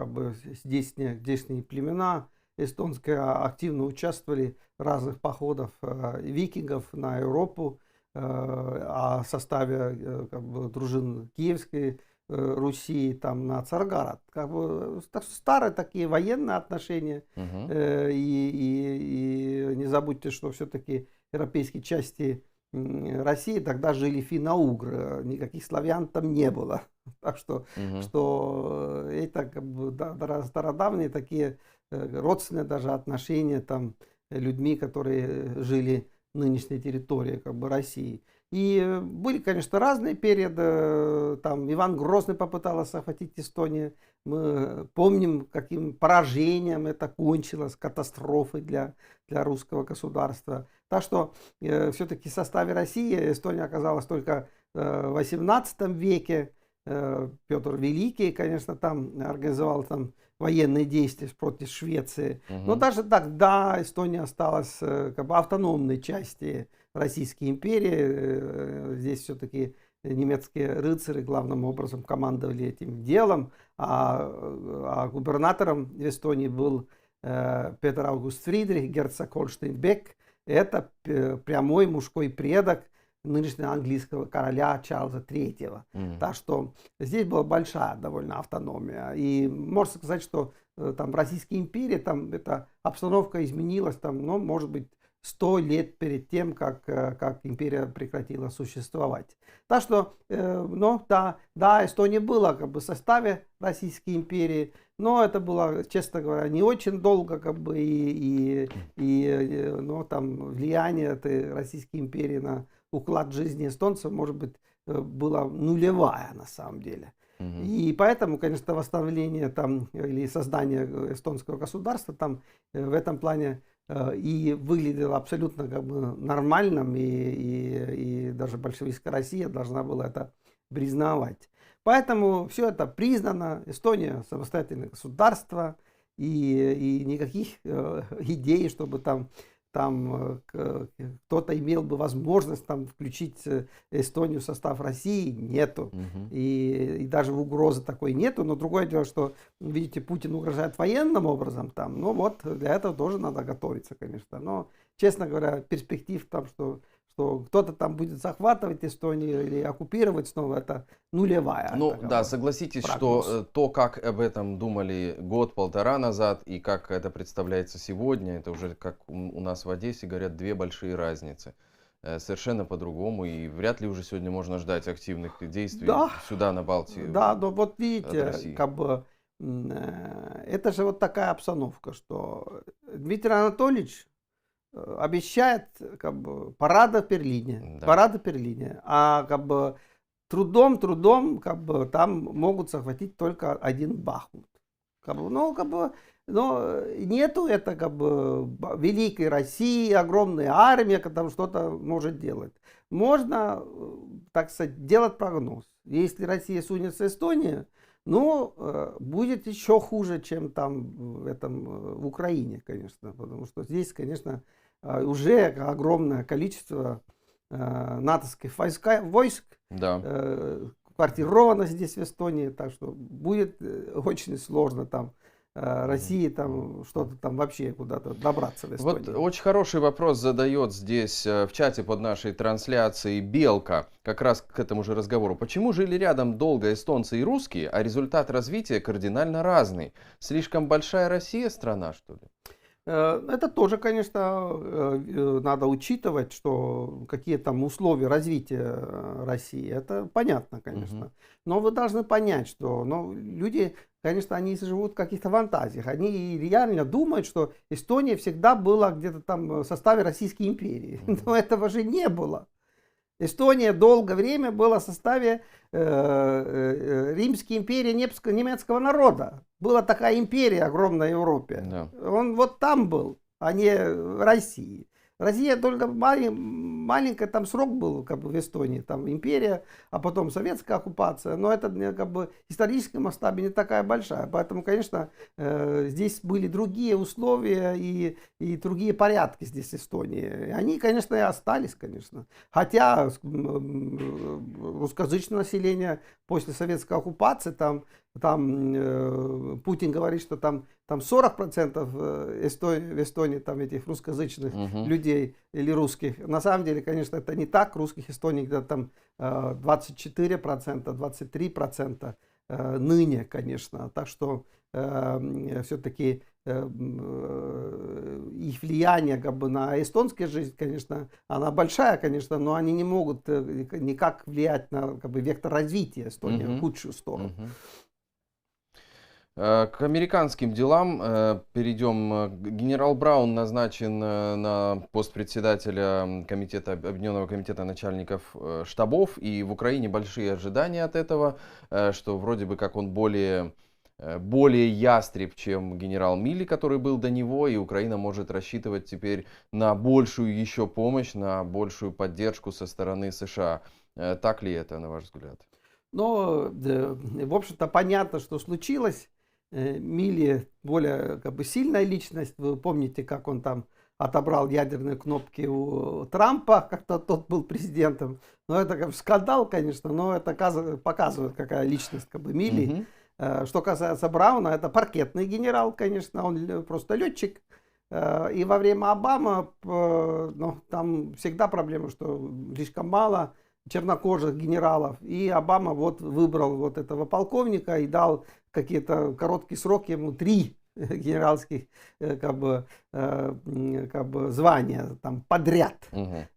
бы здешние племена эстонские активно участвовали в разных походах викингов на Европу, о составе как бы дружин Киевской Руси там на Царьград. Как бы старые такие военные отношения. И не забудьте, что все-таки европейские части России тогда жили финно-угры, никаких славян там не было. Так что, это как бы стародавние такие родственные даже отношения там людьми, которые жили в нынешней территории как бы России. И были, конечно, разные периоды. Там Иван Грозный попытался захватить Эстонию. Мы помним, каким поражением это кончилось, катастрофой для русского государства. Так что все-таки в составе России Эстония оказалась только в 18 веке. Петр Великий, конечно, там организовал там военные действия против Швеции. Но даже тогда Эстония осталась как бы автономной частью Российской империи. Здесь все-таки немецкие рыцари главным образом командовали этим делом, а губернатором в Эстонии был Петр Аугуст Фридрих, герцог Хольштейн-Бек. Это прямой мужской предок нынешнего английского короля Чарльза III. Так что здесь была большая довольно автономия. И можно сказать, что там в Российской империи там эта обстановка изменилась, там, ну, может быть, 100 лет перед тем, как империя прекратила существовать. Так что, ну, да, Эстония была как бы в составе Российской империи, но это было, честно говоря, не очень долго, как бы, но там влияние этой Российской империи на уклад жизни эстонцев, может быть, была нулевая на самом деле. И поэтому, конечно, восстановление там или создание эстонского государства там в этом плане и выглядело абсолютно как бы нормальным, и даже большевистская Россия должна была это признавать. Поэтому все это признано, Эстония самостоятельное государство, и никаких идей, чтобы там кто-то имел бы возможность там включить Эстонию в состав России, нету. И даже угрозы такой нету. Но другое дело, что, видите, Путин угрожает военным образом там. Ну вот, для этого тоже надо готовиться, конечно. Но, честно говоря, перспектив там, что кто-то там будет захватывать Эстонию или оккупировать снова, это нулевая. Ну да, согласитесь, прогноз. Что то, как об этом думали год-полтора назад и как это представляется сегодня, это уже как у нас в Одессе говорят, две большие разницы. Совершенно по-другому, и вряд ли уже сегодня можно ждать активных действий сюда, на Балтию. Да, но вот видите, как бы это же вот такая обстановка, что Дмитрий Анатольевич обещает как бы парада в Берлине, а как бы трудом как бы там могут захватить только один Бахмут. Но нету это как бы великой России, огромная армия, которая что-то может делать. Можно, так сказать, делать прогноз. Если Россия сунется в Эстонию, ну, будет еще хуже, чем там в Украине, конечно, потому что здесь, конечно, уже огромное количество натовских войск квартировано здесь в Эстонии, так что будет очень сложно там России там что-то там вообще куда-то добраться в Эстонию. Вот очень хороший вопрос задает здесь в чате под нашей трансляцией Белка, как раз к этому же разговору. Почему жили рядом долго эстонцы и русские, а результат развития кардинально разный? Слишком большая Россия страна, что ли? Это тоже, конечно, надо учитывать, что какие там условия развития России. Это понятно, конечно. Но вы должны понять, что люди, конечно, они живут в каких-то фантазиях. Они реально думают, что Эстония всегда была где-то там в составе Российской империи. Но этого же не было. Эстония долгое время была в составе Римской империи немецкого народа. Была такая империя огромная в Европе. Да. Он вот там был, а не в России. Россия только маленький там срок был как бы в Эстонии, там империя, а потом советская оккупация, но это как бы в историческом масштабе не такая большая, поэтому, конечно, здесь были другие условия и другие порядки здесь в Эстонии. Они, конечно, и остались, конечно, хотя русскоязычное население после советской оккупации там Путин говорит, что там 40% в Эстонии там этих русскоязычных людей или русских. На самом деле, конечно, это не так. Русских Эстонии где-то там 24%, 23% ныне, конечно. Так что все-таки их влияние как бы на эстонскую жизнь, конечно, она большая, конечно, но они не могут никак влиять на как бы вектор развития Эстонии в худшую сторону. К американским делам перейдем. Генерал Браун назначен на пост председателя Объединенного комитета начальников штабов. И в Украине большие ожидания от этого, что вроде бы как он более ястреб, чем генерал Милли, который был до него. И Украина может рассчитывать теперь на большую еще помощь, на большую поддержку со стороны США. Так ли это, на ваш взгляд? Ну, в общем-то, понятно, что случилось. Милли более как бы сильная личность. Вы помните, как он там отобрал ядерные кнопки у Трампа, как-то тот был президентом. Но это как скандал, конечно, но это показывает, какая личность как бы Милли. Что касается Брауна, это паркетный генерал, конечно, он просто летчик. И во время Обамы там всегда проблема, что слишком мало чернокожих генералов. И Обама вот выбрал вот этого полковника и дал какие-то короткие сроки ему 3 генеральских как бы звания там подряд.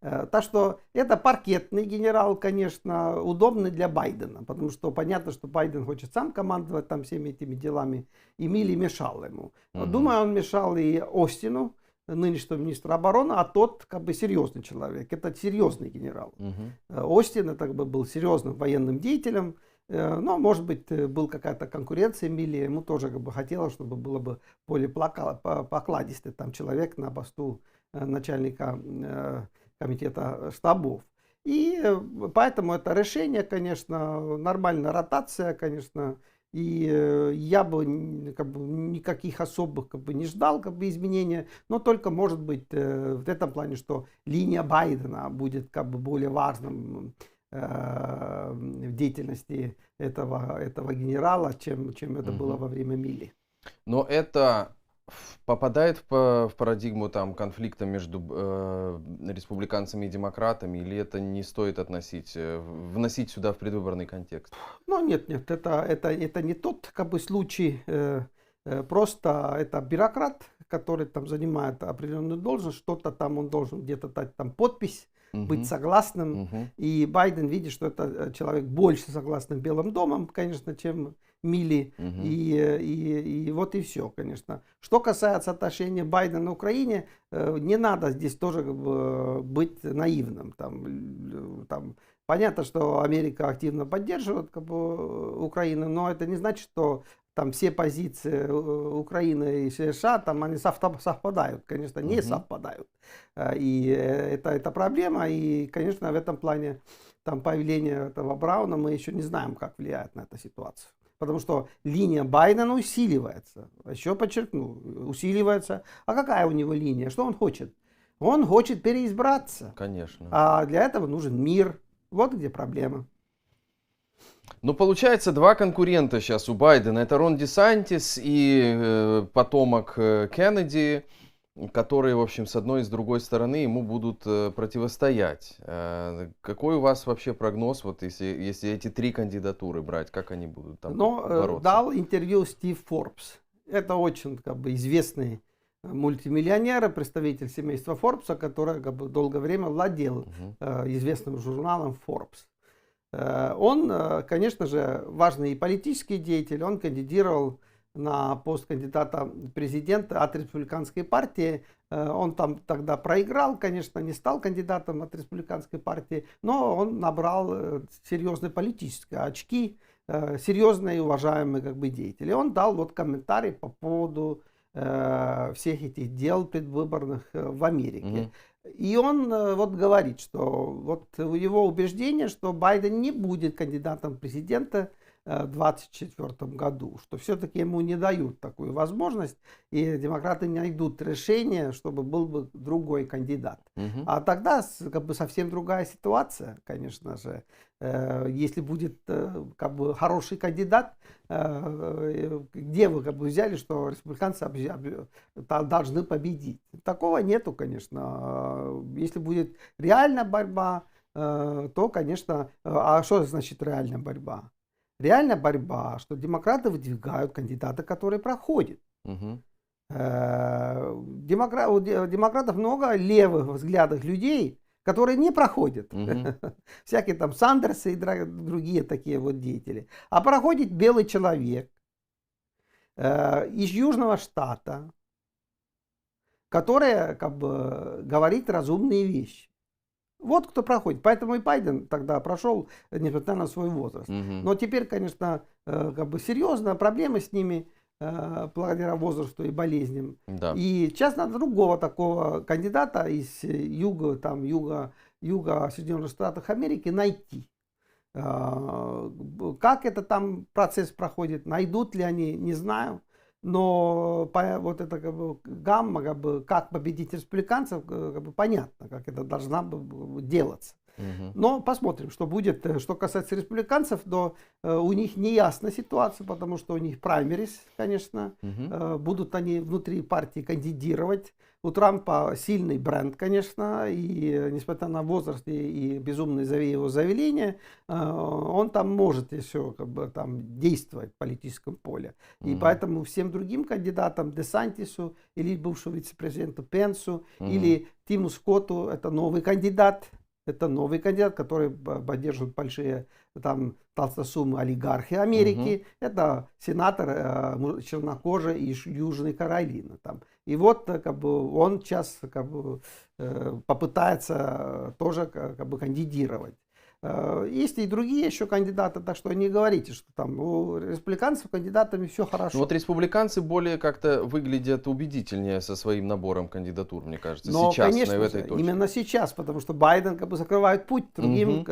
Так что это паркетный генерал, конечно, удобный для Байдена, потому что понятно, что Байден хочет сам командовать там всеми этими делами, и Милли мешал ему. Думаю, он мешал и Остину, нынешнего министра обороны, а тот как бы серьезный человек, это серьезный генерал. Остин это как бы был серьезным военным деятелем, но, может быть, был какая-то конкуренция Милли, ему тоже как бы хотелось, чтобы было бы более покладистый там человек на посту начальника комитета штабов. И поэтому это решение, конечно, нормальная ротация, конечно, и я бы как бы никаких особых как бы не ждал как бы изменения, но только может быть в этом плане, что линия Байдена будет как бы более важным в деятельности этого генерала, чем это было во время Милли. Но это попадает в парадигму там конфликта между республиканцами и демократами, или это не стоит вносить сюда в предвыборный контекст? Ну нет, это не тот как бы случай, просто это бюрократ, который там занимает определенную должность, что-то там он должен где-то дать там подпись, быть согласным. И Байден видит, что это человек больше согласен Белым домом, конечно, чем Милли. И вот и все, конечно. Что касается отношений Байдена на Украине, не надо здесь тоже как бы быть наивным. Там понятно, что Америка активно поддерживает как бы Украину, но это не значит, что там все позиции Украины и США, там они совпадают, конечно, не совпадают. И это проблема, и, конечно, в этом плане там появление этого Брауна мы еще не знаем, как влияет на эту ситуацию. Потому что линия Байдена усиливается. Еще подчеркну, усиливается. А какая у него линия? Что он хочет? Он хочет переизбраться. Конечно. А для этого нужен мир. Вот где проблема. Ну, получается, 2 конкурента сейчас у Байдена. Это Рон Десантис и потомок Кеннеди, которые, в общем, с одной и с другой стороны ему будут противостоять. Какой у вас вообще прогноз, вот если эти 3 кандидатуры брать, как они будут там бороться? Дал интервью Стив Форбс. Это очень как бы известный мультимиллионера, представитель семейства Форбса, который как бы долгое время владел известным журналом Forbes. Он, конечно же, важный и политический деятель, он кандидировал на пост кандидата президента от республиканской партии. Он там тогда проиграл, конечно, не стал кандидатом от республиканской партии, но он набрал серьезные политические очки, серьезный и уважаемый как бы деятель. И он дал вот комментарий по поводу всех этих дел предвыборных в Америке. И он вот говорит, что вот его убеждение, что Байден не будет кандидатом в президента в 2024 году, что все-таки ему не дают такую возможность, и демократы не найдут решение, чтобы был бы другой кандидат. А тогда как бы совсем другая ситуация, конечно же. Если будет как бы хороший кандидат, где вы как бы взяли, что республиканцы должны победить? Такого нету, конечно. Если будет реальная борьба, то, конечно, а что значит реальная борьба? Реальная борьба, что демократы выдвигают кандидата, который проходит. У демократов много левых взглядов людей, которые не проходят. Всякие там Сандерсы и другие такие вот деятели. А проходит белый человек из Южного штата, который как бы говорит разумные вещи. Вот кто проходит. Поэтому и Байден тогда прошел, несмотря на свой возраст. Но теперь, конечно, как бы серьезная проблема с ними, благодаря возрасту и болезням. Да. И сейчас надо другого такого кандидата из юга Соединенных Штатов Америки найти. Как это там процесс проходит, найдут ли они, не знаю. Но вот это как бы гамма, как бы, как победить республиканцев, как бы понятно, как это должна делаться. Но посмотрим, что будет. Что касается республиканцев, то у них не ясна ситуация, потому что у них праймерис, конечно. Будут они внутри партии кандидировать. У Трампа сильный бренд, конечно, и несмотря на возраст и безумные его заявления, он там может еще как бы там действовать в политическом поле. И поэтому всем другим кандидатам, Десантису, или бывшему вице-президенту Пенсу, или Тиму Скотту, это новый кандидат. Это новый кандидат, который поддерживает большие там толстосумы олигархи Америки. Это сенатор чернокожий из Южной Каролины. Там. И вот как бы, он сейчас как бы, попытается тоже как бы кандидировать. Есть и другие еще кандидаты, так что не говорите, что там у республиканцев кандидатами все хорошо. Вот республиканцы более как-то выглядят убедительнее со своим набором кандидатур, мне кажется, Но, сейчас, конечно, в этой точке. Именно сейчас, потому что Байден как бы закрывает путь другим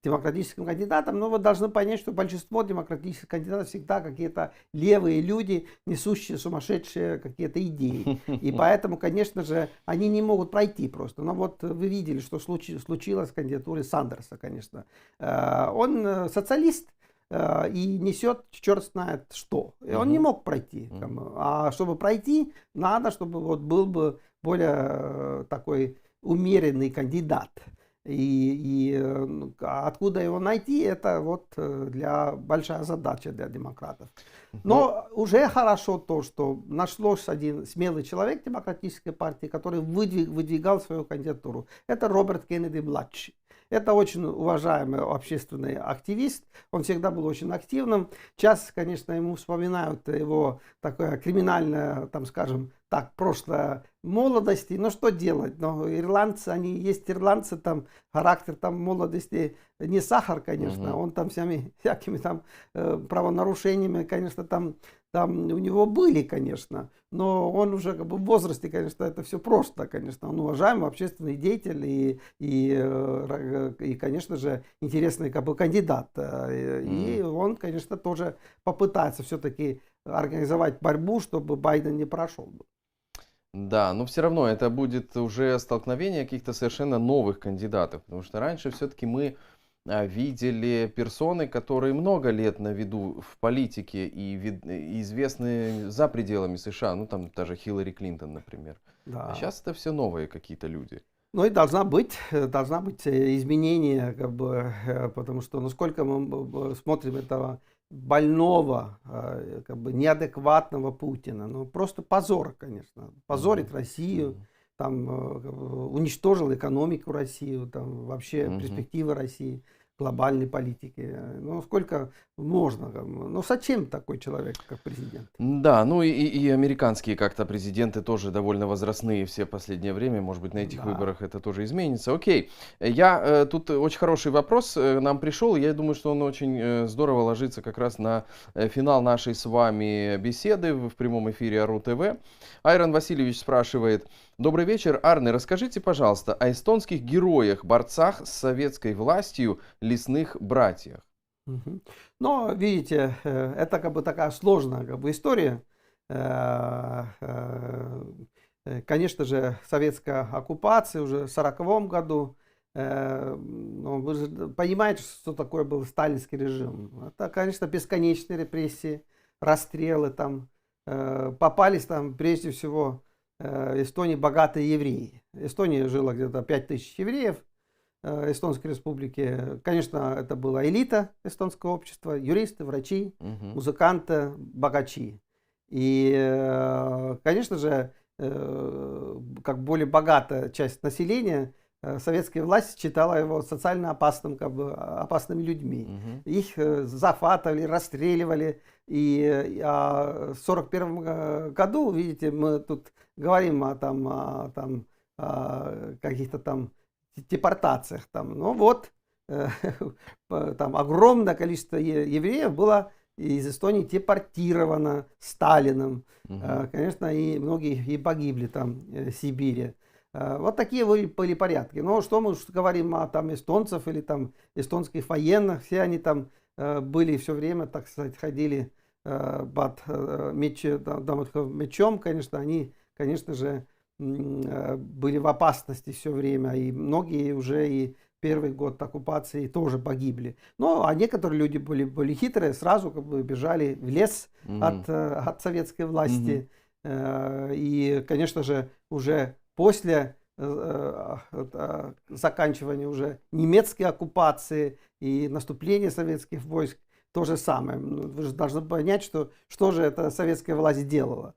демократическим кандидатам. Но вы должны понять, что большинство демократических кандидатов всегда какие-то левые люди, несущие сумасшедшие какие-то идеи. И поэтому, конечно же, они не могут пройти просто. Но вот вы видели, что случилось с кандидатурой Сандерса, конечно. Он социалист и несет черт знает что. И он не мог пройти. А чтобы пройти, надо, чтобы вот был бы более такой умеренный кандидат. И откуда его найти, это вот большая задача для демократов. Но уже хорошо то, что нашлось один смелый человек демократической партии, который выдвигал свою кандидатуру. Это Роберт Кеннеди-младший. Это очень уважаемый общественный активист. Он всегда был очень активным. Сейчас, конечно, ему вспоминают его такое криминальное, там, скажем так, прошлое молодости. Но что делать? Но ирландцы, они есть ирландцы, там характер там молодости не сахар, конечно. Он там всякими там правонарушениями, конечно, там у него были, конечно, но он уже как бы в возрасте, конечно, это все просто, конечно, он уважаемый общественный деятель и конечно же, интересный как бы кандидат. И он, конечно, тоже попытается все-таки организовать борьбу, чтобы Байден не прошел. Да, но все равно это будет уже столкновение каких-то совершенно новых кандидатов, потому что раньше все-таки мы видели персоны, которые много лет на виду в политике и известны за пределами США, ну там даже Хиллари Клинтон, например. Да. А сейчас это все новые какие-то люди. Ну и должна быть изменение, как бы, потому что, насколько мы смотрим этого больного, как бы неадекватного Путина. Ну, просто позор, конечно. Позорит Россию, там, уничтожил экономику России, там, вообще перспективы России, глобальной политики. Ну, сколько можно? Ну, зачем такой человек, как президент? Да, ну и американские как-то президенты тоже довольно возрастные все в последнее время. Может быть, на этих Да. выборах это тоже изменится. Окей. Тут очень хороший вопрос нам пришел. Я думаю, что он очень здорово ложится как раз на финал нашей с вами беседы в прямом эфире АРУ ТВ. Айрон Васильевич спрашивает. Добрый вечер, Арне. Расскажите, пожалуйста, о эстонских героях, борцах с советской властью, лесных братьях. Мгм. Но, видите, это как бы такая сложная как бы история. Э, э, Конечно же, советская оккупация уже в 1940 году. Ну, вы же понимаете, что такое был сталинский режим. Это, конечно, бесконечные репрессии, расстрелы там. Попались там прежде всего в Эстонии богатые евреи. В Эстонии жило где-то 5000 евреев. Эстонской республики. Конечно, это была элита эстонского общества, юристы, врачи, музыканты, богачи. И, конечно же, как более богатая часть населения, советская власть считала его социально опасным, как бы, опасными людьми. Их захватывали, расстреливали. И в 1941 году, видите, мы тут говорим о каких-то там депортациях. Там. Ну вот, там огромное количество евреев было из Эстонии депортировано Сталиным. Конечно, и многие и погибли там в Сибири. Вот такие были порядки. Но что мы говорим о там эстонцев или там эстонских военных, все они там были все время, так сказать, ходили под мечом, конечно, они, конечно же, были в опасности все время, и многие уже и первый год оккупации тоже погибли. А некоторые люди были хитрые, сразу как бы бежали в лес от советской власти. И, конечно же, уже после заканчивания уже немецкой оккупации и наступления советских войск то же самое. Вы же должны понять, что же эта советская власть делала.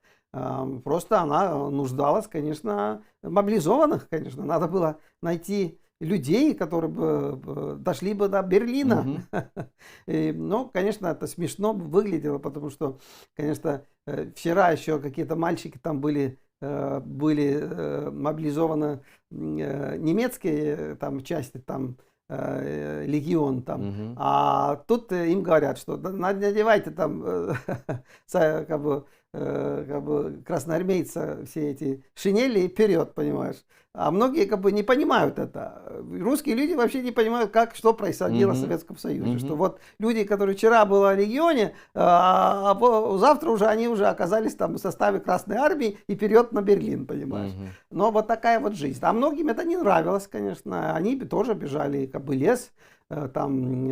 Просто она нуждалась, конечно, мобилизованных, конечно. Надо было найти людей, которые бы дошли бы до Берлина. Но, конечно, это смешно выглядело, потому что, конечно, вчера еще какие-то мальчики там были мобилизованы, немецкие там части, там легион там, а тут им говорят, что надевайте там как бы красноармейцы все эти шинели и вперед, понимаешь. А многие как бы не понимают это. Русские люди вообще не понимают, что происходило в Советском Союзе. Что вот люди, которые вчера были в регионе, завтра уже они уже оказались там в составе Красной Армии и вперед на Берлин, понимаешь. Но вот такая вот жизнь. А многим это не нравилось, конечно. Они тоже бежали как бы лес. Там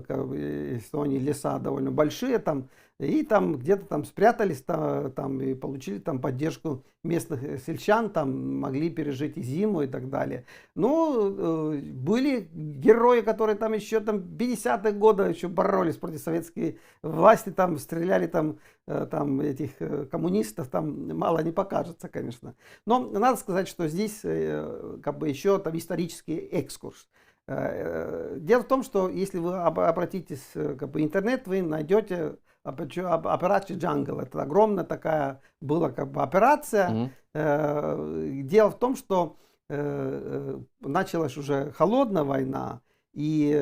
как бы, Эстонии леса довольно большие там. И там где-то там спрятались там, и получили там поддержку местных сельчан, там могли пережить и зиму и так далее. Были герои, которые там еще там 50-е годы еще боролись против советской власти, там стреляли там этих коммунистов, там мало не покажется, конечно. Но надо сказать, что здесь как бы еще там исторический экскурс. Дело в том, что если вы обратитесь как бы в интернет, вы найдете операция «Джангл». Это огромная такая была как бы операция. Дело в том, что началась уже холодная война, и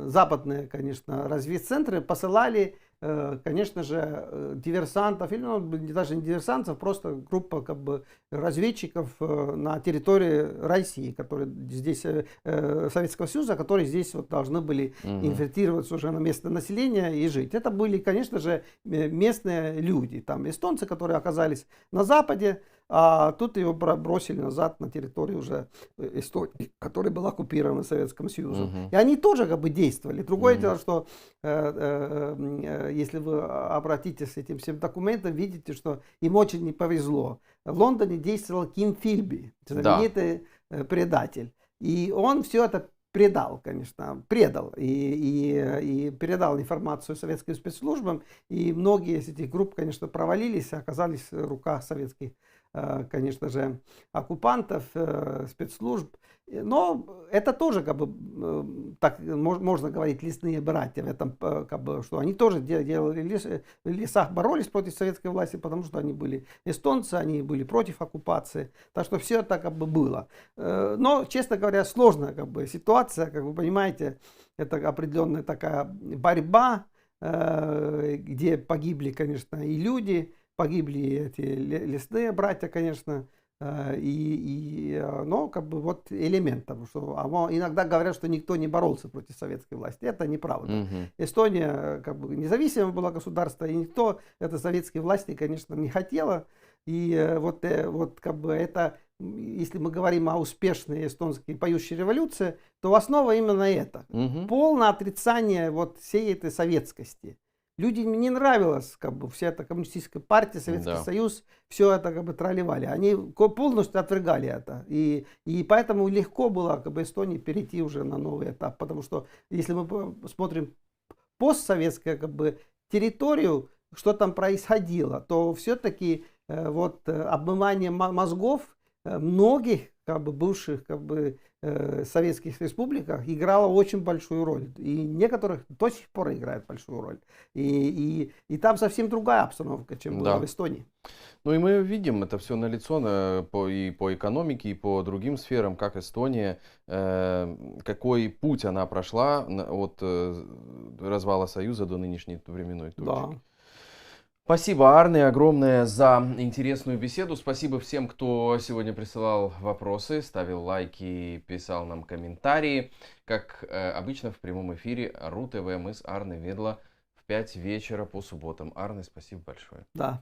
западные, конечно, разведцентры посылали, конечно же, диверсантов, или даже не диверсантов, просто группа как бы разведчиков на территории России, которые здесь, Советского Союза, которые здесь вот должны были инфильтрироваться уже на местное население и жить. Это были, конечно же, местные люди, там эстонцы, которые оказались на Западе, а тут его бросили назад на территорию уже Эстонии, которая была оккупирована Советским Союзом. И они тоже как бы действовали. Другое дело, что если вы обратитесь с этим всем документом, видите, что им очень не повезло. В Лондоне действовал Ким Филби, знаменитый предатель. И он все это предал, конечно, предал и передал информацию советским спецслужбам, и многие из этих групп, конечно, провалились, оказались в руках советских, конечно же, оккупантов, спецслужб. Но это тоже, как бы, так можно говорить, лесные братья в этом, как бы, что они тоже делали в лесах, боролись против советской власти, потому что они были эстонцы, они были против оккупации. Так что все это, как бы, было. Но, честно говоря, сложная, как бы, ситуация, как вы понимаете, это определенная такая борьба, где погибли, конечно, и люди, погибли эти лесные братья, конечно. Но, как бы, вот элемент того, что иногда говорят, что никто не боролся против советской власти. Это неправда. Мгм. Эстония, как бы, независимое было государство, и никто это советской власти, конечно, не хотела. И вот, как бы, это, если мы говорим о успешной эстонской поющей революции, то основа именно это. Мгм. Полное отрицание вот всей этой советскости. Людям не нравилась, как бы, вся эта коммунистическая партия, Советский Да. Союз, все это, как бы, тролливали. Они полностью отвергали это. И поэтому легко было, как бы, Эстонии перейти уже на новый этап. Потому что если мы смотрим постсоветскую, как бы, территорию, что там происходило, то все-таки обмывание мозгов многих, как бы, бывших, как бы, советских республиках играло очень большую роль. И некоторых до сих пор играет большую роль. И там совсем другая обстановка, чем была в Да. Эстонии. Ну и мы видим это все налицо и по экономике, и по другим сферам, как Эстония, какой путь она прошла от развала Союза до нынешней временной точки. Да. Спасибо, Арне, огромное за интересную беседу. Спасибо всем, кто сегодня присылал вопросы, ставил лайки, писал нам комментарии. Как обычно в прямом эфире РУ ТВ мы с Арне Ведла в 5 вечера по субботам. Арне, спасибо большое. Да.